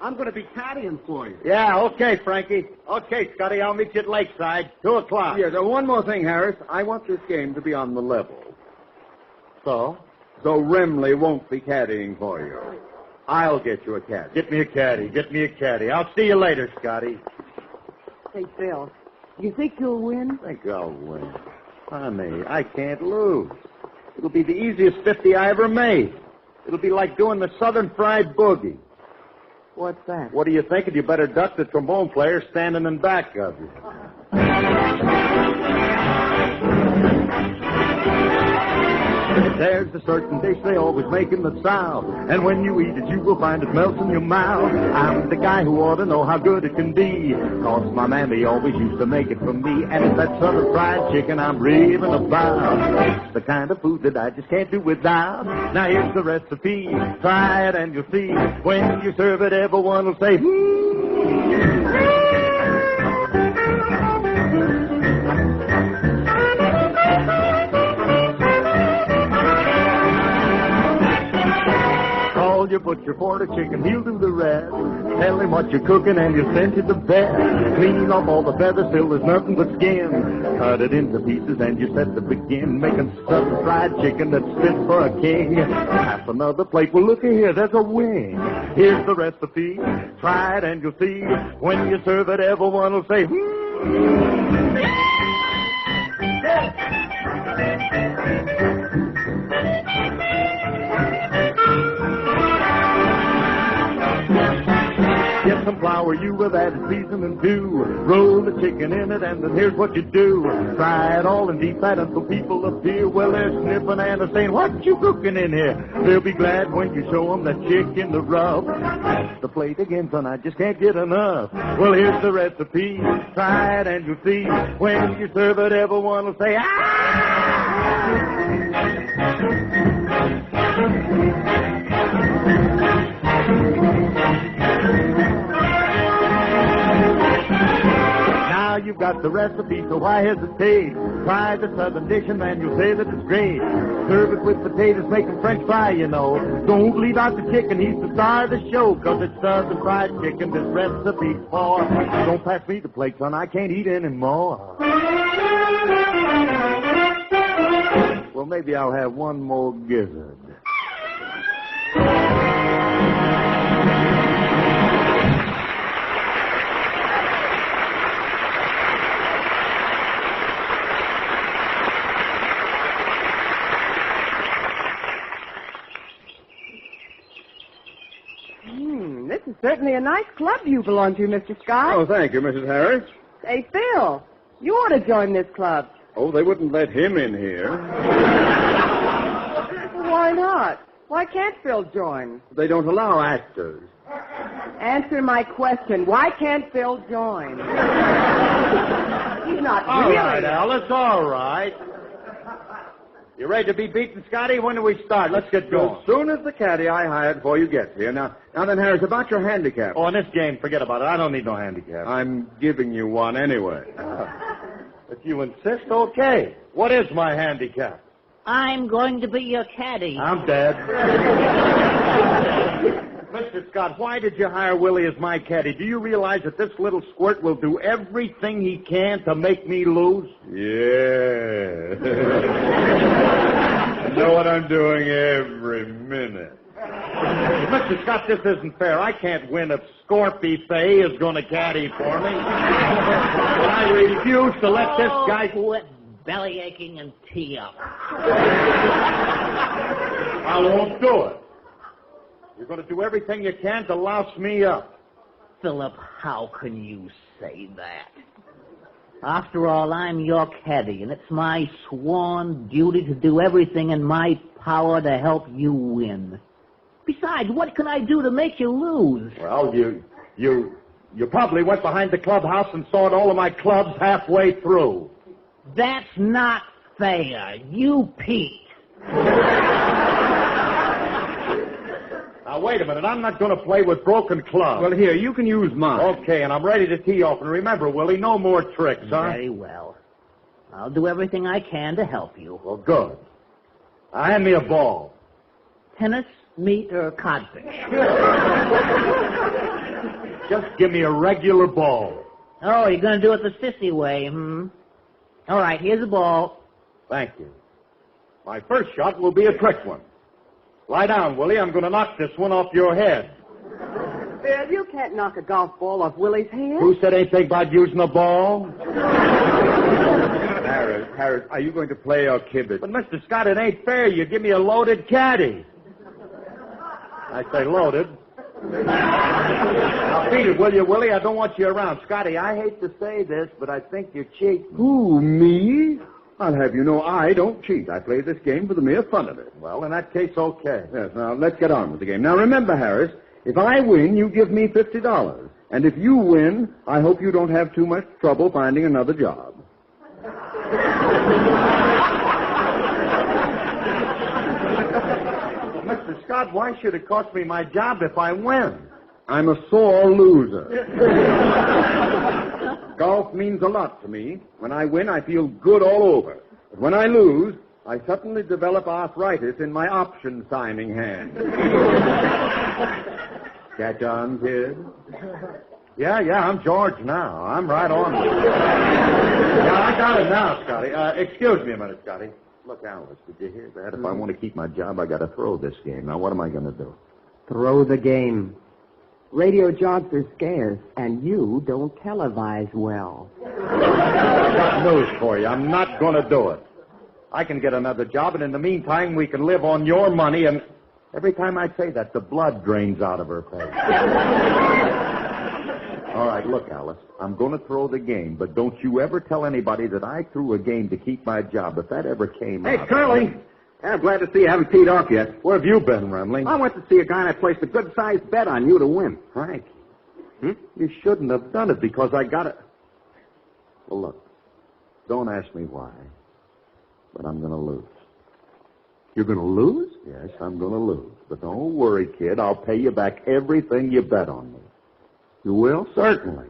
I'm going to be caddying for you. Yeah, okay, Frankie. Okay, Scotty, I'll meet you at Lakeside, 2 o'clock. Yeah, so one more thing, Harris. I want this game to be on the level. So? So Remley won't be caddying for you. I'll get you a caddy. Get me a caddy. I'll see you later, Scotty. Hey, Phil, you think you'll win? I think I'll win. Honey, I can't lose. It'll be the easiest 50 I ever made. It'll be like doing the Southern Fried Boogie. What's that? What are you thinking? You better duck the trombone player standing in back of you. There's a certain dish they always make in the South, and when you eat it, you will find it melts in your mouth. I'm the guy who ought to know how good it can be, 'cause my mammy always used to make it for me, and it's that southern fried chicken I'm raving about. It's the kind of food that I just can't do without. Now here's the recipe, try it and you'll see. When you serve it, everyone will say, Call your butcher for the chicken, he'll do the rest. Tell him what you're cooking and you'll send it to bed. Clean off all the feathers till there's nothing but skin. Cut it into pieces and you set to begin making southern fried chicken that's fit for a king. Half another plate, well look here, there's a wing. Here's the recipe, try it and you'll see. When you serve it, everyone will say, Get some flour, you with added seasoning too. Roll the chicken in it, and then here's what you do. Fry it all in deep fat until people appear. Well, they're sniffing and they're saying, what you cooking in here? They'll be glad when you show them that chicken to rub. Pass the plate again, son, I just can't get enough. Well, here's the recipe. Try it and you'll see. When you serve it, everyone will say, Now you've got the recipe, so why hesitate? Try the southern dish and man, you'll say that it's great. Serve it with potatoes, make a French fry, you know. Don't leave out the chicken, he's the star of the show, 'cause it's southern fried chicken this recipe's for. Don't pass me the plate, son, I can't eat anymore. Well, maybe I'll have one more gizzard. This is certainly a nice club you belong to, Mr. Scott. Oh, thank you, Mrs. Harris. Hey, Phil, you ought to join this club. Oh, they wouldn't let him in here. Why not? Why can't Phil join? They don't allow actors. Answer my question. Why can't Phil join? He's not All really. right, Alice, all right. You ready to be beaten, Scotty? When do we start? Let's get going. As soon as the caddy I hired for you gets here. Now then, Harris, about your handicap. Oh, in this game, forget about it. I don't need no handicap. I'm giving you one anyway. If you insist, okay. What is my handicap? I'm going to be your caddy. I'm dead. Mr. Scott, why did you hire Willie as my caddy? Do you realize that this little squirt will do everything he can to make me lose? Yeah. I know what I'm doing every minute. Mr. Scott, this isn't fair. I can't win if Scorpy Fay is going to caddy for me. I refuse to let this guy... Quit belly aching and tee up. I won't do it. You're going to do everything you can to louse me up. Philip, how can you say that? After all, I'm your caddy, and it's my sworn duty to do everything in my power to help you win. Besides, what can I do to make you lose? Well, you probably went behind the clubhouse and sawed all of my clubs halfway through. That's not fair. You peaked. Now, wait a minute. I'm not going to play with broken clubs. Well, here, you can use mine. Okay, and I'm ready to tee off. And remember, Willie, no more tricks, huh? Very well. I'll do everything I can to help you. Well, good. Now, hand me a ball. Tennis, meat, or codfish? Just give me a regular ball. Oh, you're going to do it the sissy way, All right, here's the ball. Thank you. My first shot will be a trick one. Lie down, Willie. I'm going to knock this one off your head. Phil, you can't knock a golf ball off Willie's head. Who said anything about using a ball? Harris, are you going to play or kib it? But, Mr. Scott, it ain't fair. You give me a loaded caddy. I say loaded. Now, beat it, will you, Willie? I don't want you around. Scotty, I hate to say this, but I think you're cheating. Who, me? I'll have you know I don't cheat. I play this game for the mere fun of it. Well, in that case, okay. Yes, now let's get on with the game. Now remember, Harris, if I win, you give me $50. And if you win, I hope you don't have too much trouble finding another job. Mr. Scott, why should it cost me my job if I win? I'm a sore loser. Golf means a lot to me. When I win, I feel good all over. But when I lose, I suddenly develop arthritis in my option signing hand. Catch on, kid? Yeah, I'm George now. I'm right on. Yeah, I got it now, Scotty. Excuse me a minute, Scotty. Look, Alice, did you hear that? If I want to keep my job, I got to throw this game. Now, what am I going to do? Throw the game. Radio jobs are scarce, and you don't televise well. I got news for you. I'm not going to do it. I can get another job, and in the meantime, we can live on your money, and every time I say that, the blood drains out of her face. All right, look, Alice, I'm going to throw the game, but don't you ever tell anybody that I threw a game to keep my job. If that ever came out... Hey, Curly. I'm glad to see you haven't teed off yet. Where have you been, Remley? I went to see a guy and I placed a good-sized bet on you to win. Frank, you shouldn't have done it because I got it. Well, look, don't ask me why, but I'm going to lose. You're going to lose? Yes, I'm going to lose. But don't worry, kid. I'll pay you back everything you bet on me. You will? Certainly.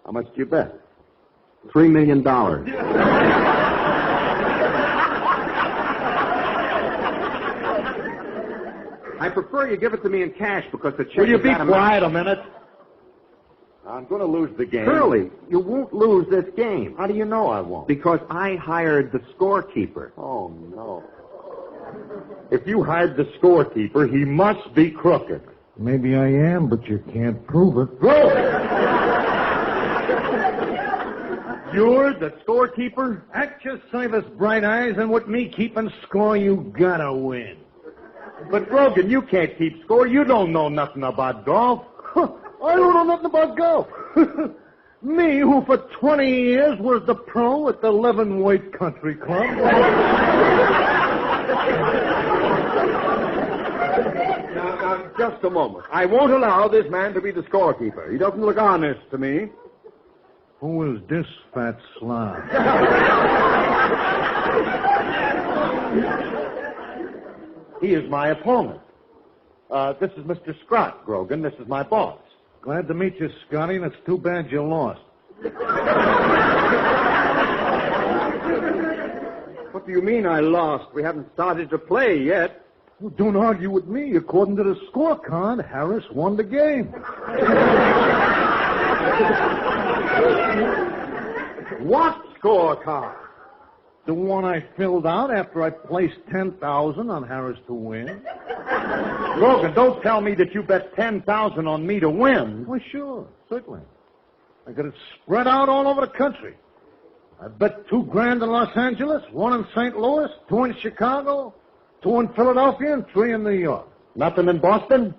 How much do you bet? $3 million. I prefer you give it to me in cash because the check... Will you be quiet a minute? I'm going to lose the game. Curly, you won't lose this game. How do you know I won't? Because I hired the scorekeeper. Oh, no. If you hired the scorekeeper, he must be crooked. Maybe I am, but you can't prove it. Go! You're the scorekeeper? At your service, Bright Eyes, and with me keeping score, you gotta win. But, Brogan, you can't keep score. You don't know nothing about golf. I don't know nothing about golf. Me, who for 20 years was the pro at the Leavenworth Country Club. Now, just a moment. I won't allow this man to be the scorekeeper. He doesn't look honest to me. Who is this fat slob? He is my opponent. This is Mr. Scott, Grogan. This is my boss. Glad to meet you, Scotty, and it's too bad you lost. What do you mean I lost? We haven't started to play yet. Well, don't argue with me. According to the scorecard, Harris won the game. What scorecard? The one I filled out after I placed $10,000 on Harris to win. Grogan, don't tell me that you bet $10,000 on me to win. Well, sure, certainly. I got it spread out all over the country. I bet $2,000 in Los Angeles, 1 in St. Louis, 2 in Chicago, 2 in Philadelphia, and 3 in New York. Nothing in Boston?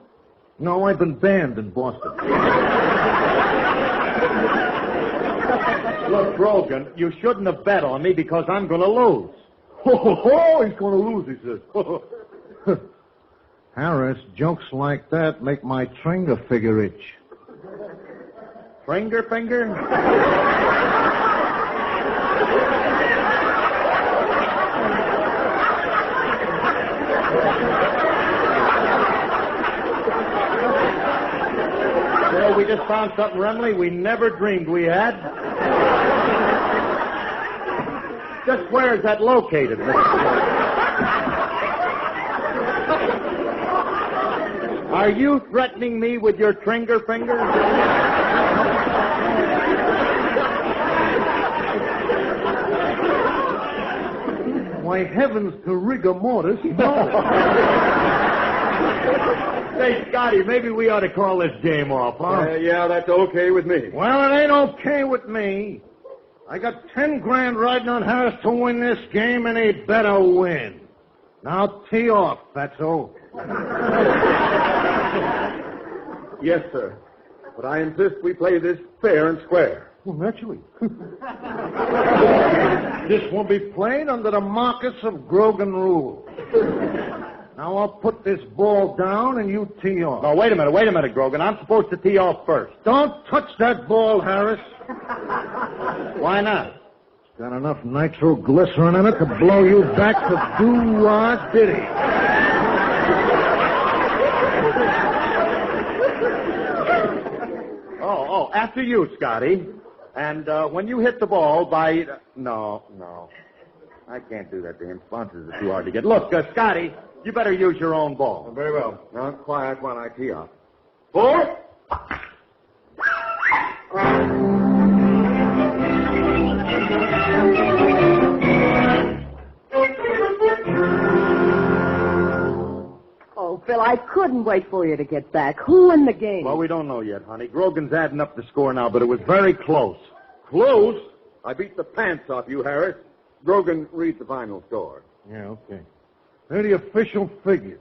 No, I've been banned in Boston. Look, Grogan, you shouldn't have bet on me because I'm going to lose. Oh, he's going to lose, he says. Harris, jokes like that make my Tringer figure itch. Tringer finger? Well, we just found something, Remley, we never dreamed we had. Just where is that located, Mr. Are you threatening me with your Tringer finger? Why, heavens to rigor mortis, no. Say, Scotty, maybe we ought to call this game off, huh? Yeah, that's okay with me. Well, it ain't okay with me. I got $10,000 riding on Harris to win this game, and he better win. Now tee off, fatso. Yes, sir. But I insist we play this fair and square. Well, naturally. This won't be played under the Marcus of Grogan rule. Now I'll put this ball down and you tee off. No, wait a minute, Grogan. I'm supposed to tee off first. Don't touch that ball, Harris. Why not? It's got enough nitroglycerin in it to blow you back to doo-wah ditty. Oh, after you, Scotty. And when you hit the ball by... No. I can't do that to him. Sponsors are too hard to get. Look, Scotty, you better use your own ball. Very well. Now, quiet while I tee off. 4. Oh, Phil, I couldn't wait for you to get back. Who in the game? Well, we don't know yet, honey. Grogan's adding up the score now, but it was very close. Close? I beat the pants off you, Harris. Grogan, read the final score. Yeah, okay. They're the official figures.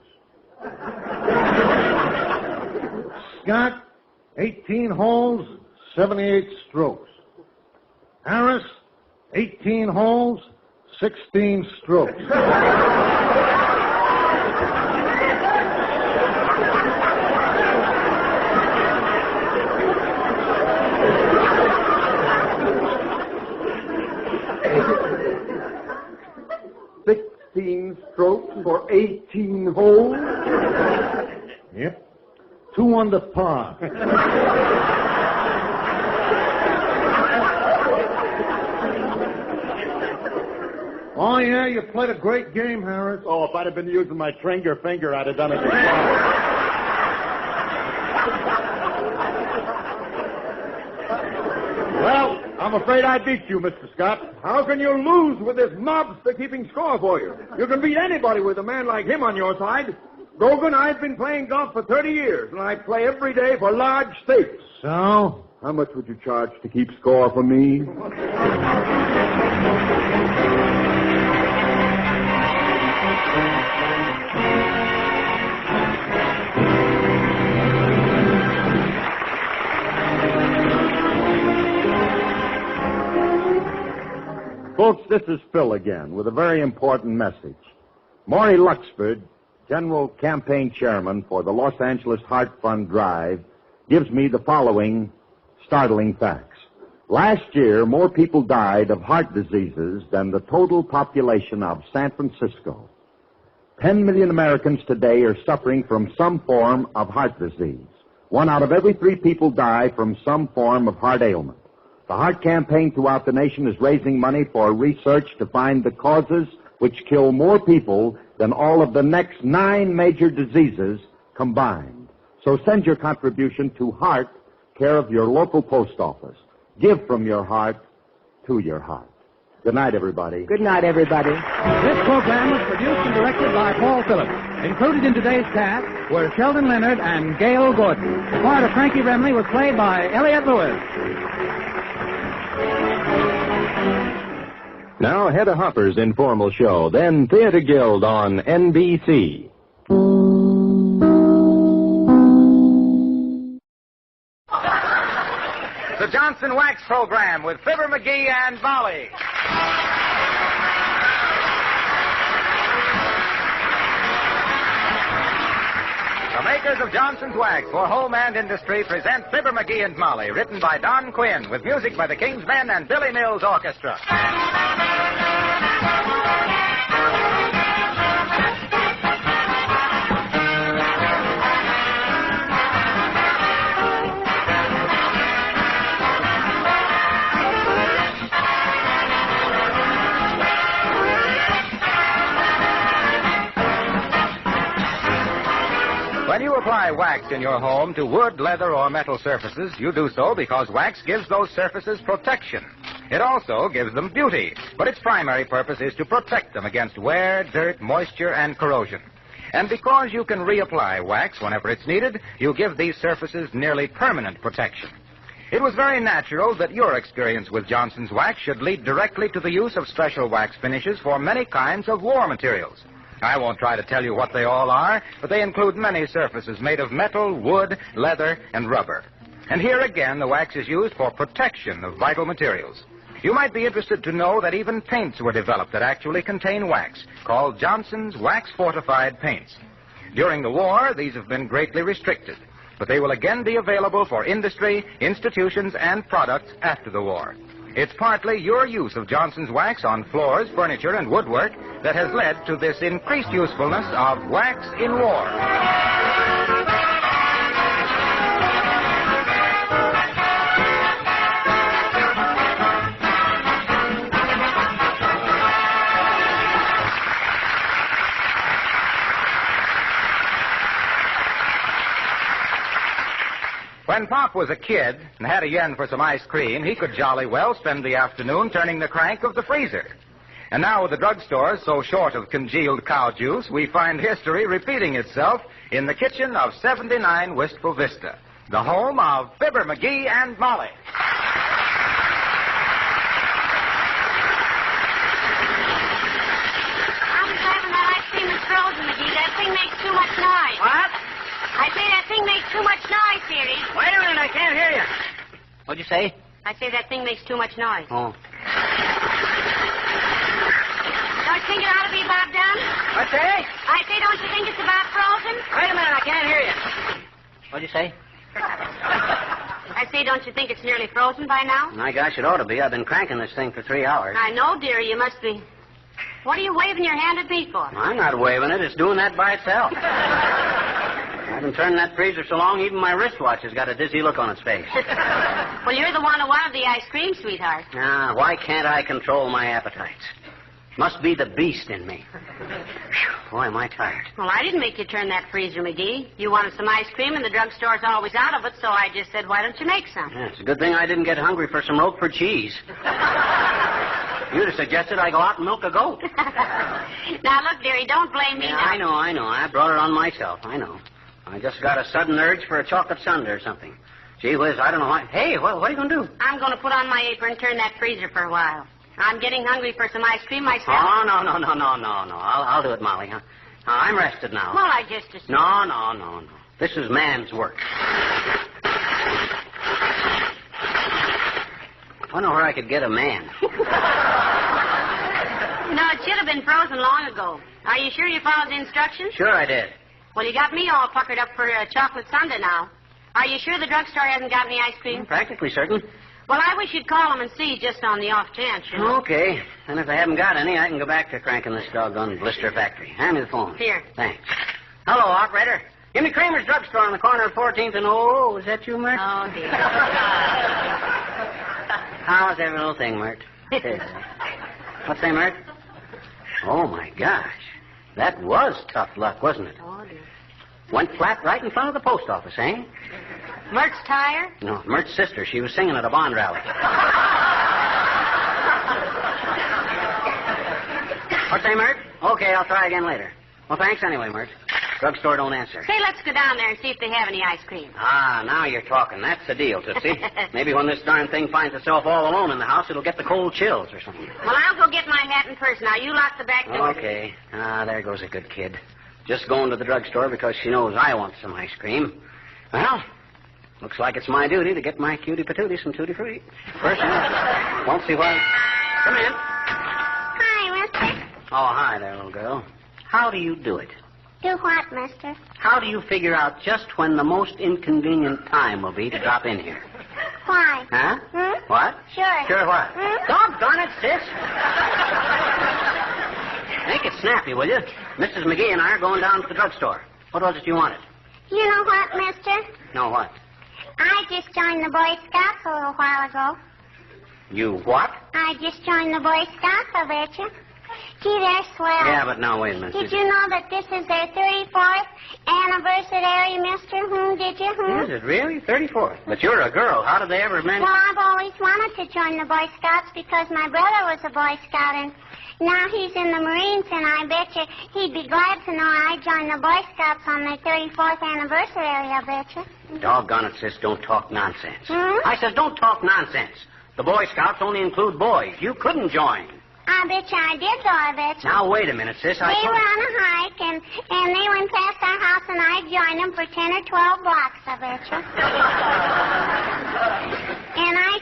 Scott, 18 holes, 78 strokes. Harris, 18 holes, 16 strokes. 16 strokes for 18 holes? Yep. 2 under par. Oh, yeah, you played a great game, Harris. Oh, if I'd have been using my Tranger finger, I'd have done it. Well, I'm afraid I beat you, Mr. Scott. How can you lose with this mobster keeping score for you? You can beat anybody with a man like him on your side. Grogan, I've been playing golf for 30 years, and I play every day for large stakes. So? How much would you charge to keep score for me? Folks, this is Phil again with a very important message. Maury Luxford, General Campaign Chairman for the Los Angeles Heart Fund Drive, gives me the following startling facts. Last year, more people died of heart diseases than the total population of San Francisco. 10 million Americans today are suffering from some form of heart disease. 1 out of every 3 people die from some form of heart ailment. The Heart Campaign throughout the nation is raising money for research to find the causes which kill more people than all of the next 9 major diseases combined. So send your contribution to Heart, care of your local post office. Give from your heart to your heart. Good night, everybody. Good night, everybody. This program was produced and directed by Paul Phillips. Included in today's cast were Sheldon Leonard and Gail Gordon. The part of Frankie Remley was played by Elliot Lewis. Now, Hedda Hopper's informal show, then Theater Guild on NBC. The Johnson Wax Program with Fibber McGee and Molly. The makers of Johnson's Wax for home and industry present Fibber McGee and Molly, written by Don Quinn, with music by the King's Men and Billy Mills Orchestra. When you apply wax in your home to wood, leather, or metal surfaces, you do so because wax gives those surfaces protection. It also gives them beauty, but its primary purpose is to protect them against wear, dirt, moisture, and corrosion. And because you can reapply wax whenever it's needed, you give these surfaces nearly permanent protection. It was very natural that your experience with Johnson's Wax should lead directly to the use of special wax finishes for many kinds of war materials. I won't try to tell you what they all are, but they include many surfaces made of metal, wood, leather, and rubber. And here again, the wax is used for protection of vital materials. You might be interested to know that even paints were developed that actually contain wax, called Johnson's Wax Fortified Paints. During the war, these have been greatly restricted, but they will again be available for industry, institutions, and products after the war. It's partly your use of Johnson's wax on floors, furniture, and woodwork that has led to this increased usefulness of wax in war. When Pop was a kid and had a yen for some ice cream, he could jolly well spend the afternoon turning the crank of the freezer. And now with the drugstores so short of congealed cow juice, we find history repeating itself in the kitchen of 79 Wistful Vista, the home of Fibber McGee and Molly. I'm having that ice cream is frozen, McGee. That thing makes too much noise. What? I say that thing makes too much noise, dearie. Wait a minute, I can't hear you. What'd you say? I say that thing makes too much noise. Oh. Don't you think it ought to be about done? What's that? I say, don't you think it's about frozen? Wait a minute, I can't hear you. What'd you say? I say, don't you think it's nearly frozen by now? My gosh, it ought to be. I've been cranking this thing for 3 hours. I know, dearie, you must be. What are you waving your hand at me for? I'm not waving it. It's doing that by itself. I've been turning that freezer so long, even my wristwatch has got a dizzy look on its face. Well, you're the one who wanted the ice cream, sweetheart. Ah, why can't I control my appetites? Must be the beast in me. Whew, boy, am I tired. Well, I didn't make you turn that freezer, McGee. You wanted some ice cream, and the drugstore's always out of it, so I just said, why don't you make some? Yeah, it's a good thing I didn't get hungry for some Roquefort cheese. You'd have suggested I go out and milk a goat. Now, look, dearie, don't blame me. Yeah, I know. I brought it on myself. I know. I just got a sudden urge for a chocolate sundae or something. Gee whiz, I don't know why. Hey, what are you going to do? I'm going to put on my apron and turn that freezer for a while. I'm getting hungry for some ice cream myself. Oh, no. I'll do it, Molly. Huh? I'm rested now. Well, I just assumed. No. This is man's work. I wonder where I could get a man. No, it should have been frozen long ago. Are you sure you followed the instructions? Sure I did. Well, you got me all puckered up for a chocolate sundae now. Are you sure the drugstore hasn't got any ice cream? Practically certain. Well, I wish you'd call them and see, just on the off chance, you know. Okay. And if they haven't got any, I can go back to cranking this doggone blister factory. Hand me the phone. Here. Thanks. Hello, operator. Give me Kramer's drugstore on the corner of 14th and... Oh, is that you, Mert? Oh, dear. How's every little thing, Mert? What's that, Mert? Oh, my gosh. That was tough luck, wasn't it? Oh, dear. Went flat right in front of the post office, eh? Mert's tire? No, Mert's sister. She was singing at a bond rally. What's that, Mert? Okay, I'll try again later. Well, thanks anyway, Mert. Drugstore don't answer. Say, let's go down there and see if they have any ice cream. Ah, now you're talking. That's the deal, Tootsie. Maybe when this darn thing finds itself all alone in the house, it'll get the cold chills or something. Well, I'll go get my hat and purse. Now, you lock the back door. Okay. Ah, there goes a good kid. Just going to the drugstore because she knows I want some ice cream. Well, looks like it's my duty to get my cutie patootie some tutti frutti. First, won't see why. Come in. Hi, mister. Oh, hi there, little girl. How do you do it? Do what, mister? How do you figure out just when the most inconvenient time will be to drop in here? Why? Huh? What? Sure. Sure what? Doggone it, sis. Make it snappy, will you? Mrs. McGee and I are going down to the drugstore. What was it you wanted? You know what, mister? No, what? I just joined the Boy Scouts a little while ago. You what? I just joined the Boy Scouts, I bet you. Gee, they're swell. Yeah, but now, wait a minute. Did you know that this is their 34th anniversary, mister? Did you? Is it really? 34th. But you're a girl. How did they ever manage? Well, I've always wanted to join the Boy Scouts because my brother was a Boy Scout, and now he's in the Marines, and I bet you he'd be glad to know I joined the Boy Scouts on their 34th anniversary, I bet you. Doggone it, sis, don't talk nonsense. I said don't talk nonsense. The Boy Scouts only include boys. You couldn't join. I bet you I did, though, I bet you. Now, wait a minute, sis. They were on a hike, and they went past our house, and I joined them for 10 or 12 blocks, I bet you. And I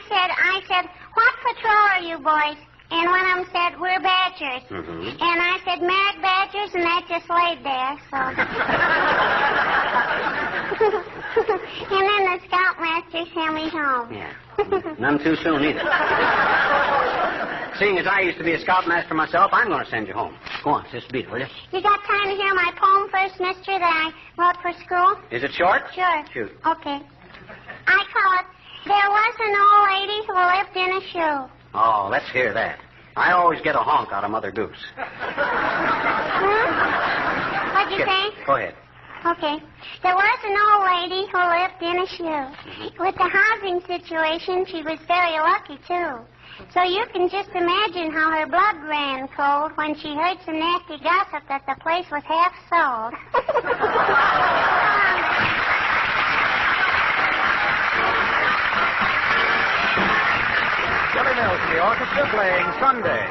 said, what patrol are you boys? And one of them said, we're badgers. Mm-hmm. And I said, Merrick Badgers, and that just laid there, so. And then the scoutmaster sent me home. Yeah. None too soon, either. Seeing as I used to be a scoutmaster myself, I'm going to send you home. Go on, Sister Beat, will you? You got time to hear my poem first, mister, that I wrote for school? Is it short? Sure. Shoot. Okay. I call it, There Was an Old Lady Who Lived in a Shoe. Oh, let's hear that. I always get a honk out of Mother Goose. What'd you say? Go ahead. Okay. There was an old lady who lived in a shoe. With the housing situation, she was very lucky, too. So you can just imagine how her blood ran cold when she heard some nasty gossip that the place was half sold. Billy Mills, the orchestra playing Sunday.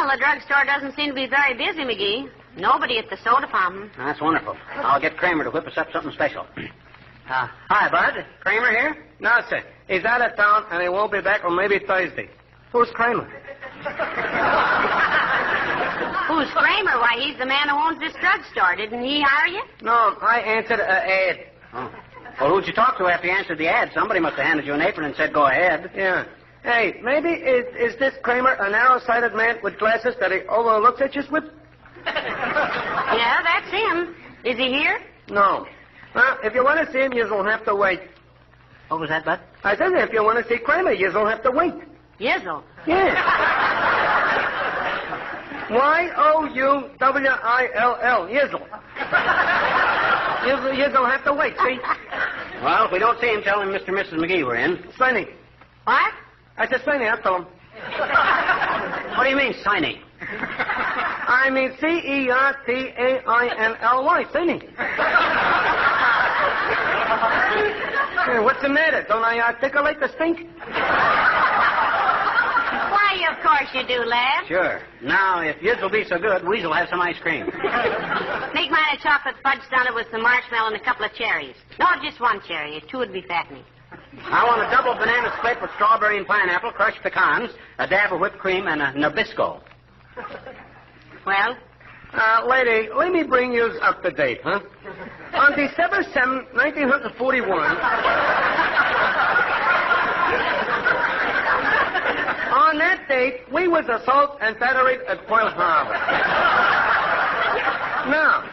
The drugstore doesn't seem to be very busy, McGee. Nobody at the soda fountain. That's wonderful. I'll get Kramer to whip us up something special. Hi, Bud. Kramer here? No, sir. He's out of town, and he won't be back till maybe Thursday. Who's Kramer? Who's Kramer? Why, he's the man who owns this drugstore. Didn't he hire you? No, I answered an ad. Oh. Well, who'd you talk to after you answered the ad? Somebody must have handed you an apron and said, go ahead. Yeah. Hey, maybe is this Kramer a narrow-sighted man with glasses that he overlooks at you with? Yeah, that's him. Is he here? No. Well, if you want to see him, you'll have to wait. What was that, Bud? I said if you want to see Kramer, you'll have to wait. Yizzle. Yeah. Youll. Yizzle. You'll have to wait, see? Well, if we don't see him, tell him Mr. and Mrs. McGee were in. Signing. What? I said signing, I'll tell him. What do you mean, signing? I mean Certainly, signing. Hey, what's the matter? Don't I articulate the stink? Why, of course you do, lad. Sure. Now, if Yiz will be so good, Weasel will have some ice cream. Make mine a chocolate fudge donut with some marshmallow and a couple of cherries. No, just one cherry. Two would be fattening. I want a double banana split with strawberry and pineapple, crushed pecans, a dab of whipped cream, and a Nabisco. Well? Lady, let me bring you up to date, huh? On December 7, 1941... on that date, we was assault and battery at Pearl Harbor. Now,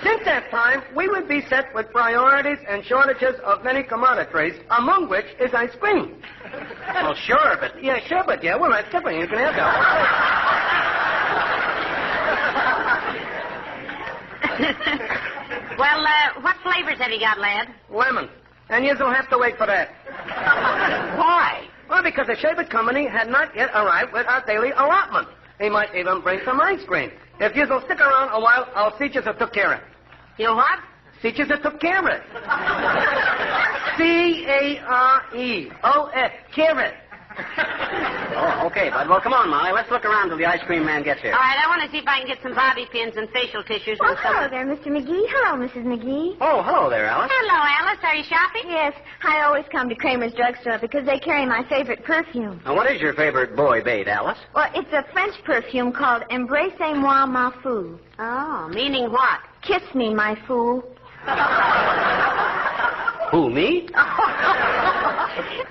since that time, we would be set with priorities and shortages of many commodities, among which is ice cream. Well, sure, but... Yeah, sure, but yeah, well, that's different. You can have that. Well, what flavors have you got, lad? Lemon. And you'll have to wait for that. Why? Well, because the Shabbat Company had not yet arrived with our daily allotment. They might even bring some ice cream. If you'll stick around a while, I'll see you that took care of it. You what? See you that took care of it. C-A-R-E-O-S. Carrot. Oh, okay, bud. Well, come on, Molly. Let's look around till the ice cream man gets here. All right, I want to see if I can get some bobby pins and facial tissues Oh, and some... hello there, Mr. McGee. Hello, Mrs. McGee. Oh, hello there, Alice. Hello, Alice. Are you shopping? Yes. I always come to Kramer's drugstore because they carry my favorite perfume. Now, what is your favorite boy bait, Alice? Well, it's a French perfume called Embrassez-moi, ma fou. Oh, meaning what? Kiss me, my fool. Who, me?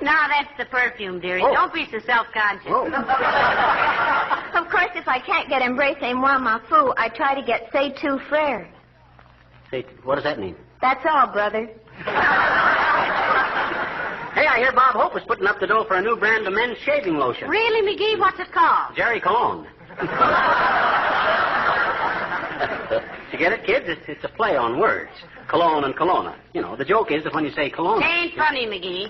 No, that's the perfume, dearie. Oh. Don't be so self-conscious. Of course, if I can't get Embrassez-moi, ma fou, I try to get C'est tout frère. Say, what does that mean? That's all, brother. Hey, I hear Bob Hope is putting up the dough for a new brand of men's shaving lotion. Really, McGee? What's it called? Jerry Cologne. You get it, kids? It's a play on words. Cologne and Kelowna. You know, the joke is that when you say Kelowna... Ain't funny, McGee.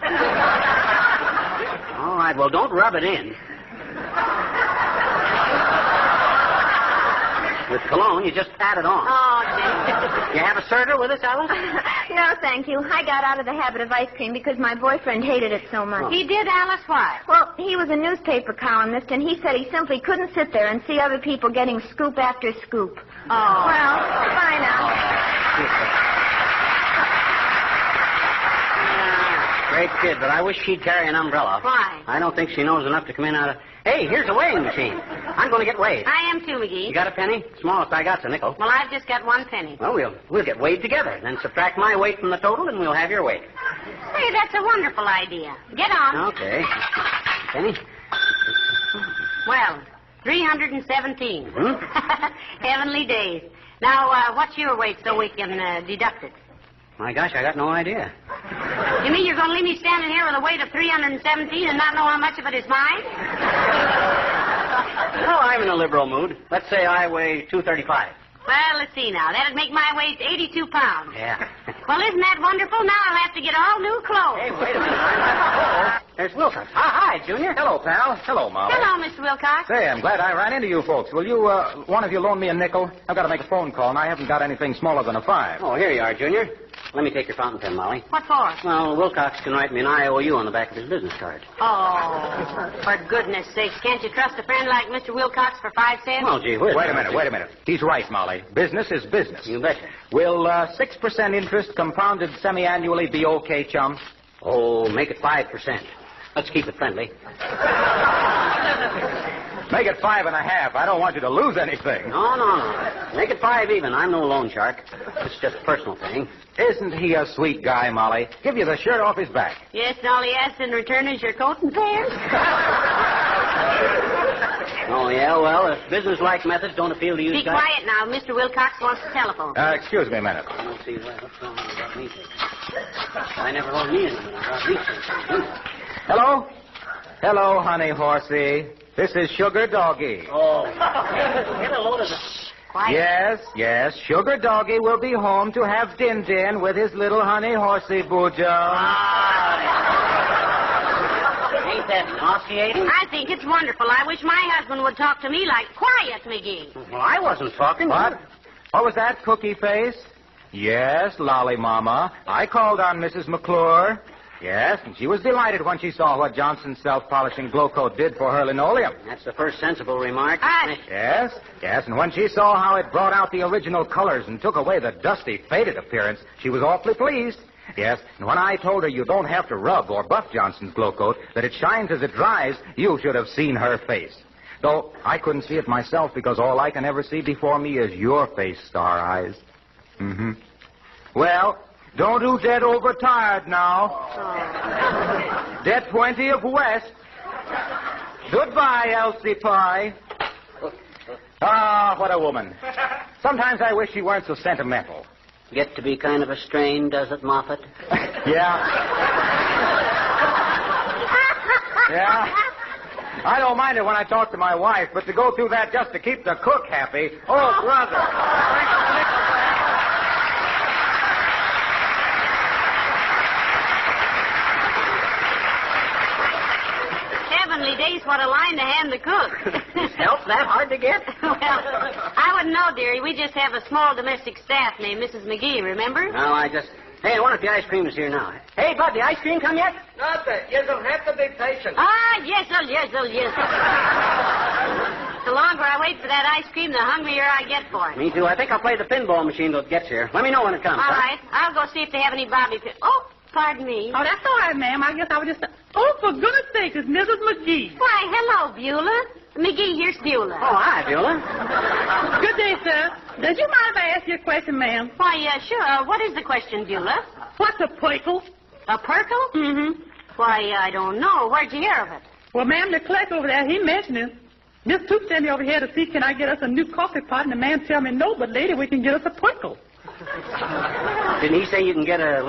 All right, well, don't rub it in. With cologne, you just add it on. Oh, You have a Serta with us, Alice? No, thank you. I got out of the habit of ice cream because my boyfriend hated it so much. Oh. He did, Alice? Why? Well, he was a newspaper columnist, and he said he simply couldn't sit there and see other people getting scoop after scoop. Oh. Well, bye now. Great kid, but I wish she'd carry an umbrella. Why? I don't think she knows enough to come in out of... Hey, here's a weighing machine. I'm going to get weighed. I am too, McGee. You got a penny? Smallest I got's a nickel. Well, I've just got 1 penny. Well, we'll get weighed together. Then subtract my weight from the total, and we'll have your weight. Hey, that's a wonderful idea. Get on. Okay. Penny? Well, 317. Hmm? Heavenly days. Now, what's your weight so we can deduct it? My gosh, I got no idea. You mean you're going to leave me standing here with a weight of 317 and not know how much of it is mine? Well, I'm in a liberal mood. Let's say I weigh 235. Well, let's see now. That'd make my weight 82 pounds. Yeah. Well, isn't that wonderful? Now I'll have to get all new clothes. Hey, wait a minute. There's Wilcox. Hi, Junior. Hello, pal. Hello, Molly. Hello, Mr. Wilcox. Say, I'm glad I ran into you folks. Will you, one of you loan me a nickel? I've got to make a phone call, and I haven't got anything smaller than a 5. Oh, here you are, Junior. Let me take your fountain pen, Molly. What for? Well, Wilcox can write me an IOU on the back of his business card. Oh, for goodness sakes. Can't you trust a friend like Mr. Wilcox for 5 cents? Well, gee whiz. Wait a minute. He's right, Molly. Business is business. You betcha. Will 6% interest compounded semi-annually be okay, chum? Oh, make it 5%. Let's keep it friendly. Make it 5.5. I don't want you to lose anything. No. Make it 5 even. I'm no loan shark. It's just a personal thing. Isn't he a sweet guy, Molly? Give you the shirt off his back. Yes, and all he asks in return is your coat and pants. Oh, yeah, well, if business-like methods don't appeal to you... Be quiet now. Mr. Wilcox wants to telephone. Excuse me a minute. I don't see what's wrong with what me takes. I never loaned me anything. I got me something. Hello? Hello, honey horsey. This is Sugar Doggy. Oh. Get a load of the... Quiet. Yes. Sugar Doggy will be home to have din-din with his little honey horsey, Booja. Ain't that nauseating? I think it's wonderful. I wish my husband would talk to me like quiet, McGee. Well, I wasn't talking. What? What was that, Cookie Face? Yes, Lolly Mama. I called on Mrs. McClure. Yes, and she was delighted when she saw what Johnson's self-polishing glow coat did for her linoleum. That's the first sensible remark. Yes, and when she saw how it brought out the original colors and took away the dusty, faded appearance, she was awfully pleased. Yes, and when I told her you don't have to rub or buff Johnson's glow coat, that it shines as it dries, you should have seen her face. Though I couldn't see it myself because all I can ever see before me is your face, Star Eyes. Mm-hmm. Well... Don't do dead overtired now. Dead plenty of West. Goodbye, Elsie Pye. Ah, what a woman. Sometimes I wish she weren't so sentimental. Get to be kind of a strain, does it, Moffat? Yeah. I don't mind it when I talk to my wife, but to go through that just to keep the cook happy, oh, brother. the cook. Is help that hard to get? Well, I wouldn't know, dearie. We just have a small domestic staff named Mrs. McGee, remember? No, Hey, I wonder if the ice cream is here now. Hey, Bud, the ice cream come yet? Not that. You'll have to be patient. Ah, yes. The longer I wait for that ice cream, the hungrier I get for it. Me too. I think I'll play the pinball machine till it gets here. Let me know when it comes. All right. I'll go see if they have any bobby pins. Oh, pardon me. Oh, that's all right, ma'am. I guess I was just... Oh, for goodness sake, it's Mrs. McGee. Why, hello, Beulah. McGee, here's Beulah. Oh, hi, Beulah. Good day, sir. Does you mind if I ask you a question, ma'am? Why, sure. What is the question, Beulah? What's a pickle? A perkle? Mm-hmm. Why, I don't know. Where'd you hear of it? Well, ma'am, the clerk over there, he mentioned it. Miss Toot sent me over here to see can I get us a new coffee pot, and the man tell me no, but later we can get us a pickle. Didn't he say you can get a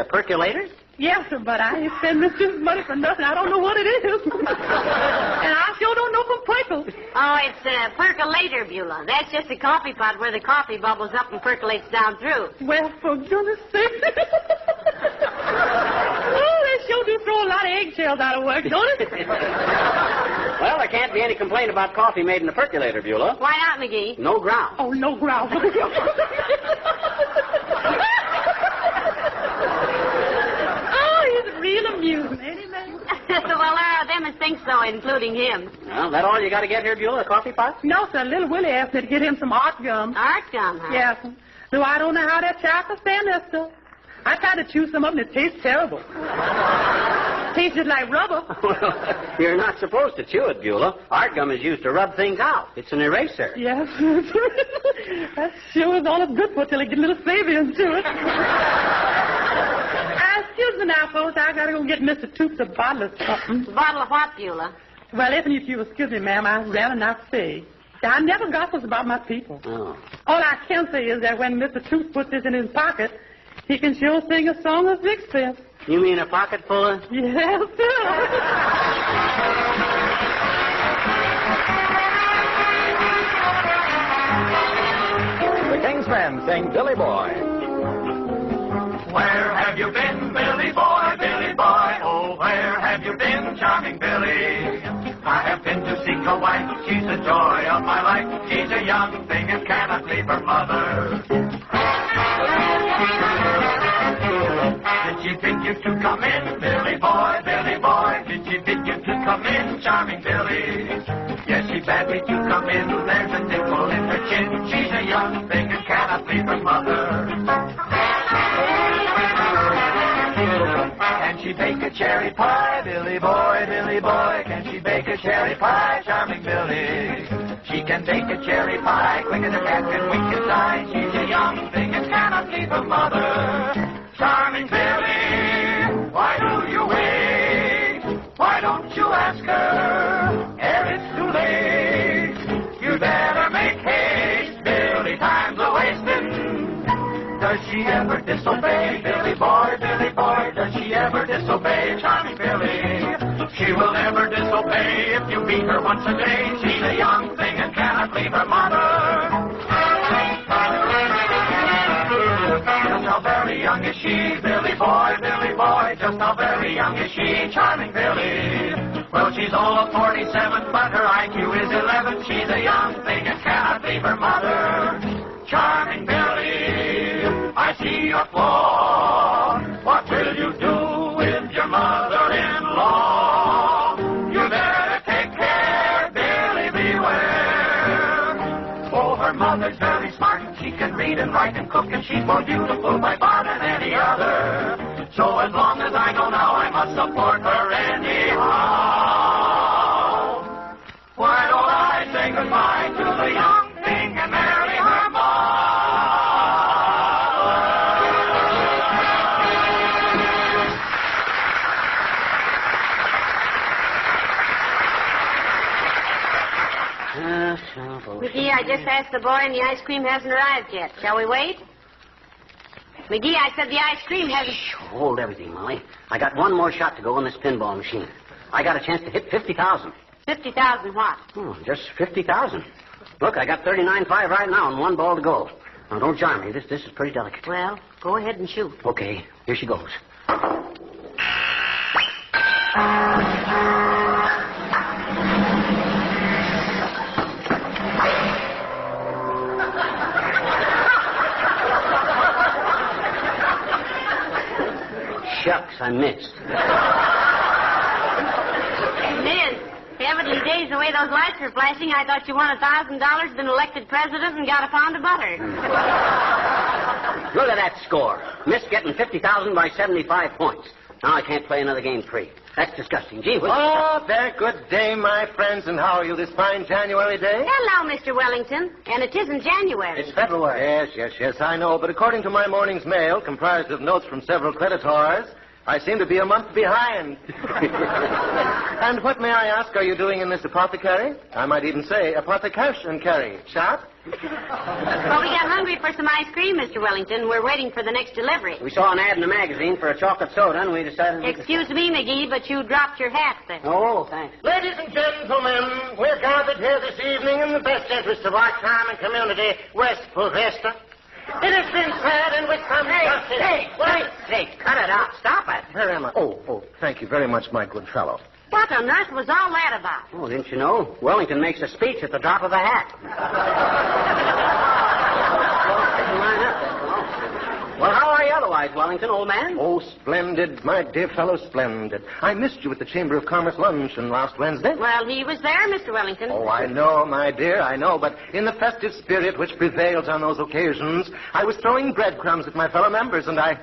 percolator? Yes, sir, but I ain't spend Miss Toot's money for nothing. I don't know what it is. And I sure don't know from pickles. Oh, it's a percolator, Beulah. That's just a coffee pot where the coffee bubbles up and percolates down through. Well, for goodness sake. Oh, they sure do throw a lot of eggshells out of work, don't it? Well, there can't be any complaint about coffee made in a percolator, Beulah. Why not, McGee? No ground. Oh, no ground. Real amusing, ain't it, man? Well, there are them that think so, including him. Well, that all you got to get here, Beulah, a coffee pot? No, sir. Little Willie asked me to get him some art gum. Art gum, huh? Yes. Though I don't know how that child can stand that stuff. I tried to chew some up, and it tastes terrible. Tastes just like rubber. Well, you're not supposed to chew it, Beulah. Art gum is used to rub things out. It's an eraser. Yes. That sure is all it's good for till it gets a little flavor into it. Excuse me now, folks. I gotta go get Mr. Toots a bottle of something. A bottle of what, Beulah? Well, if you excuse me, ma'am, I'd rather not say. I never gossip about my people. Oh. All I can say is that when Mr. Toots puts this in his pocket, he can sure sing a song of sixpence. You mean a pocket full of... Yes, sir. The King's Men sing Billy Boy. Where have you been, Billy Boy, Billy Boy? Oh, where have you been, charming Billy? I have been to seek a wife. She's the joy of my life. She's a young thing and cannot leave her mother. Did she bid you to come in, Billy Boy, Billy Boy? Did she bid you to come in, charming Billy? Yes, she bade me to come in. There's a dimple in her chin. She's a young thing and cannot leave her mother. Can she bake a cherry pie, Billy Boy, Billy Boy? Can she bake a cherry pie, charming Billy? She can bake a cherry pie quick as a cat can wink his eye. She's a young thing and cannot leave her mother. Charming Billy, why do you wait? Why don't you ask her ere it's too late? You better make haste, Billy, time's a-wasting. Does she ever disobey, Billy Boy, Billy Boy? Does she ever disobey, charming Billy? She will never disobey if you beat her once a day. She's a young thing and cannot leave her mother. Just how very young is she, Billy Boy, Billy Boy? Just how very young is she, charming Billy? Well, she's all of 47, but her IQ is 11. She's a young thing and cannot leave her mother. Charming Billy, I see your flaw. What will you do with your mother-in-law? You better take care, Billy, beware. Oh, her mother's very smart. She can read and write and cook, and she's more beautiful by far than any other. So as long as I know now, I must support her anyhow. Why don't I say goodbye to the young thing and marry her mother? McGee, I just asked the boy and the ice cream hasn't arrived yet. Shall we wait? McGee, I said the ice cream hasn't... Hold everything, Molly. I got one more shot to go in this pinball machine. I got a chance to hit 50,000. 50,000 what? Oh, just 50,000. Look, I got 39.5 right now and one ball to go. Now, don't jar me. This is pretty delicate. Well, go ahead and shoot. Okay, here she goes. Shucks, I missed. Miss, heavenly days, the way those lights were flashing, I thought you won $1,000, been elected president, and got a pound of butter. Look at that score. Miss getting 50,000 by 75 points. Now I can't play another game free. That's disgusting. Gee whiz. Oh, there. Good day, my friends. And how are you this fine January day? Hello, Mr. Wellington. And it isn't January. It's February. Yes, I know. But according to my morning's mail, comprised of notes from several creditors, I seem to be a month behind. And what, may I ask, are you doing in this apothecary? I might even say apothecash and carry. Shop? Well, we got hungry for some ice cream, Mr. Wellington. We're waiting for the next delivery. We saw an ad in the magazine for a chocolate soda, and we decided... Excuse me, McGee, but you dropped your hat there. Oh, thanks. Ladies and gentlemen, we're gathered here this evening in the best interest of our charming community, West Vista. It has been said and with some justice... Hey, cut it out. Stop it. Where am I? Oh, thank you very much, my good fellow. What on earth was all that about? Oh, didn't you know? Wellington makes a speech at the drop of a hat. Well, how are you otherwise, Wellington, old man? Oh, splendid, my dear fellow, splendid. I missed you at the Chamber of Commerce luncheon last Wednesday. Well, he was there, Mr. Wellington. Oh, I know, my dear, I know. But in the festive spirit which prevails on those occasions, I was throwing breadcrumbs at my fellow members, and I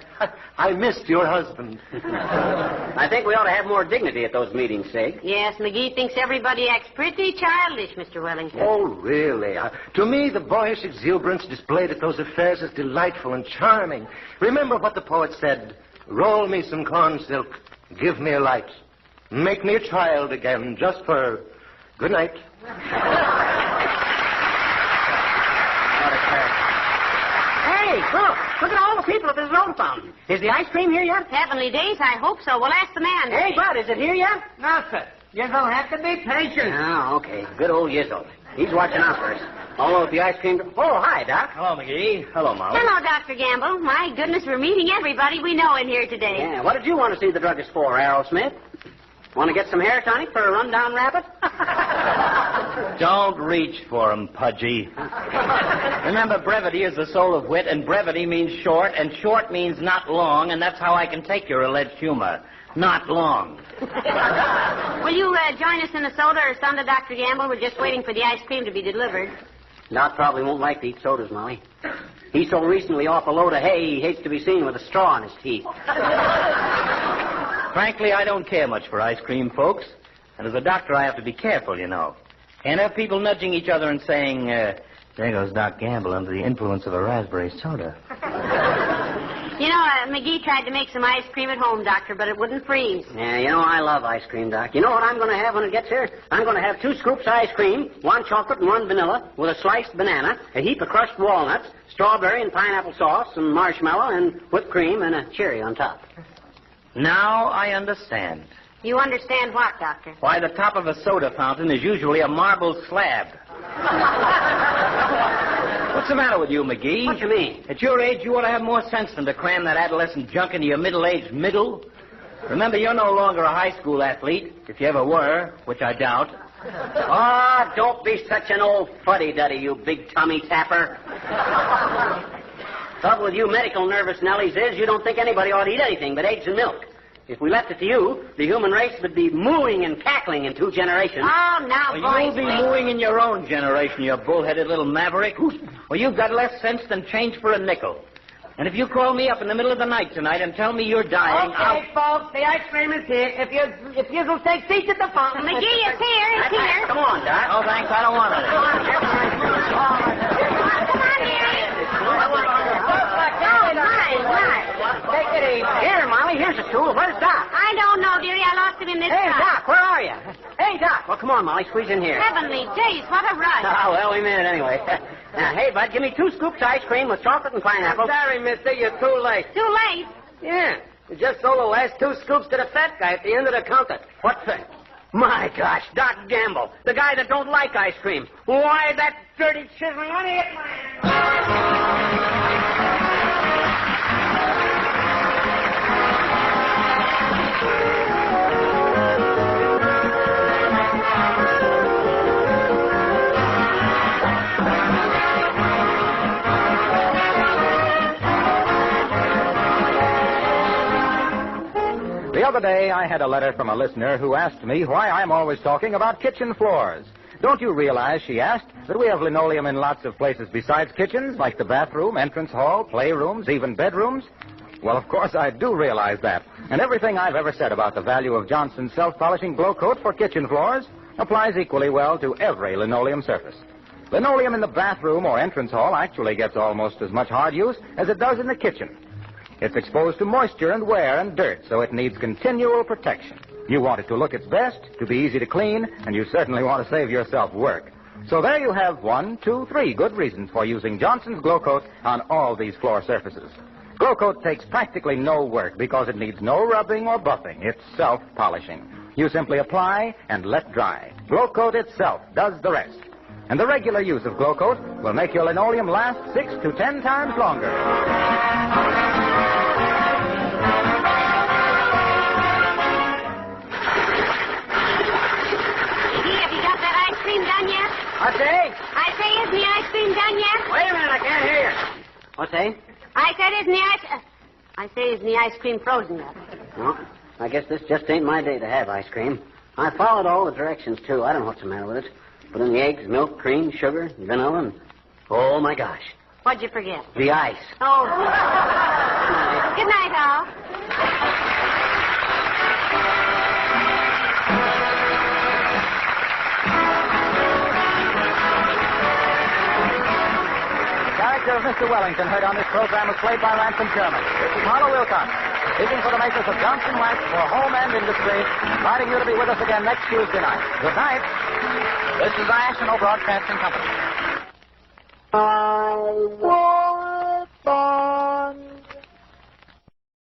missed your husband. I think we ought to have more dignity at those meetings, Sig. Yes, McGee thinks everybody acts pretty childish, Mr. Wellington. Oh, really? To me, the boyish exuberance displayed at those affairs is delightful and charming. Remember what the poet said, roll me some corn silk, give me a light, make me a child again, just for good night. Hey, look at all the people at this road fountain. Is the ice cream here yet? Heavenly days, I hope so. We'll ask the man. Hey, Bud, is it here yet? No, sir. You'll have to be patient. Oh, okay. Good old Yizzle. He's watching out for us. Although if the ice cream... Oh, hi, Doc. Hello, McGee. Hello, Molly. Hello, Dr. Gamble. My goodness, we're meeting everybody we know in here today. Yeah, what did you want to see the druggist for, Errol Smith? Want to get some hair tonic for a rundown rabbit? Don't reach for 'em, Pudgy. Remember, brevity is the soul of wit, and brevity means short, and short means not long, and that's how I can take your alleged humor. Not long. Will you join us in a soda or something, Dr. Gamble? We're just waiting for the ice cream to be delivered. Doc probably won't like to eat sodas, Molly. He's so recently off a load of hay, he hates to be seen with a straw in his teeth. Frankly, I don't care much for ice cream, folks. And as a doctor, I have to be careful, you know. Can't have people nudging each other and saying, there goes Doc Gamble under the influence of a raspberry soda. You know, McGee tried to make some ice cream at home, Doctor, but it wouldn't freeze. Yeah, you know, I love ice cream, Doc. You know what I'm going to have when it gets here? I'm going to have 2 scoops of ice cream, 1 chocolate and 1 vanilla, with a sliced banana, a heap of crushed walnuts, strawberry and pineapple sauce, some marshmallow, and whipped cream, and a cherry on top. Now I understand. You understand what, Doctor? Why the top of a soda fountain is usually a marble slab. What's the matter with you, McGee? What you mean? At your age, you ought to have more sense than to cram that adolescent junk into your middle-aged middle. Remember, you're no longer a high school athlete, if you ever were, which I doubt. Oh, don't be such an old fuddy-duddy, you big tummy tapper. Trouble with you medical nervous Nellies is you don't think anybody ought to eat anything but eggs and milk. If we left it to you, the human race would be mooing and cackling in 2 generations. Oh, now, Well, boys. you'll be mooing in your own generation, you bullheaded little maverick. Well, you've got less sense than change for a nickel. And if you call me up in the middle of the night tonight and tell me you're dying, Okay, folks, the ice cream is here. If you'll take seats at the fountain. McGee, it's here, it's here. Come on, Doc. Oh, thanks, I don't want it. Take it easy. Here, Molly, here's a stool. Where's Doc? I don't know, dearie. I lost him in this Hey, car. Doc, where are you? Hey, Doc. Well, come on, Molly, squeeze in here. Heavenly days, what a rush. Oh, well, we made it anyway. Now, hey, Bud, give me 2 scoops of ice cream with chocolate and pineapple. Sorry, mister, you're too late. Too late. Yeah, you just sold the last 2 scoops to the fat guy at the end of the counter. What thing? My gosh, Doc Gamble, the guy that don't like ice cream. Why, that dirty chiseling on it, The other day, I had a letter from a listener who asked me why I'm always talking about kitchen floors. Don't you realize, she asked, that we have linoleum in lots of places besides kitchens, like the bathroom, entrance hall, playrooms, even bedrooms? Well, of course, I do realize that. And everything I've ever said about the value of Johnson's self-polishing glow coat for kitchen floors applies equally well to every linoleum surface. Linoleum in the bathroom or entrance hall actually gets almost as much hard use as it does in the kitchen. It's exposed to moisture and wear and dirt, so it needs continual protection. You want it to look its best, to be easy to clean, and you certainly want to save yourself work. So there you have 1, 2, 3 good reasons for using Johnson's Glow Coat on all these floor surfaces. Glow Coat takes practically no work because it needs no rubbing or buffing. It's self-polishing. You simply apply and let dry. Glow Coat itself does the rest. And the regular use of Glow Coat will make your linoleum last 6 to 10 times longer. Done yet? What's that? I say, isn't the ice cream done yet? Wait a minute, I can't hear you. What's that? I said, isn't the ice cream frozen yet? Well, I guess this just ain't my day to have ice cream. I followed all the directions, too. I don't know what's the matter with it. Put in the eggs, milk, cream, sugar, vanilla, and... Oh, my gosh. What'd you forget? The ice. Oh. Good night, all. The character of Mr. Wellington heard on this program was played by Ransom Sherman. This is Harlow Wilcox, speaking for the makers of Johnson Wax for home and industry, inviting you to be with us again next Tuesday night. Good night. This is the National Broadcasting Company.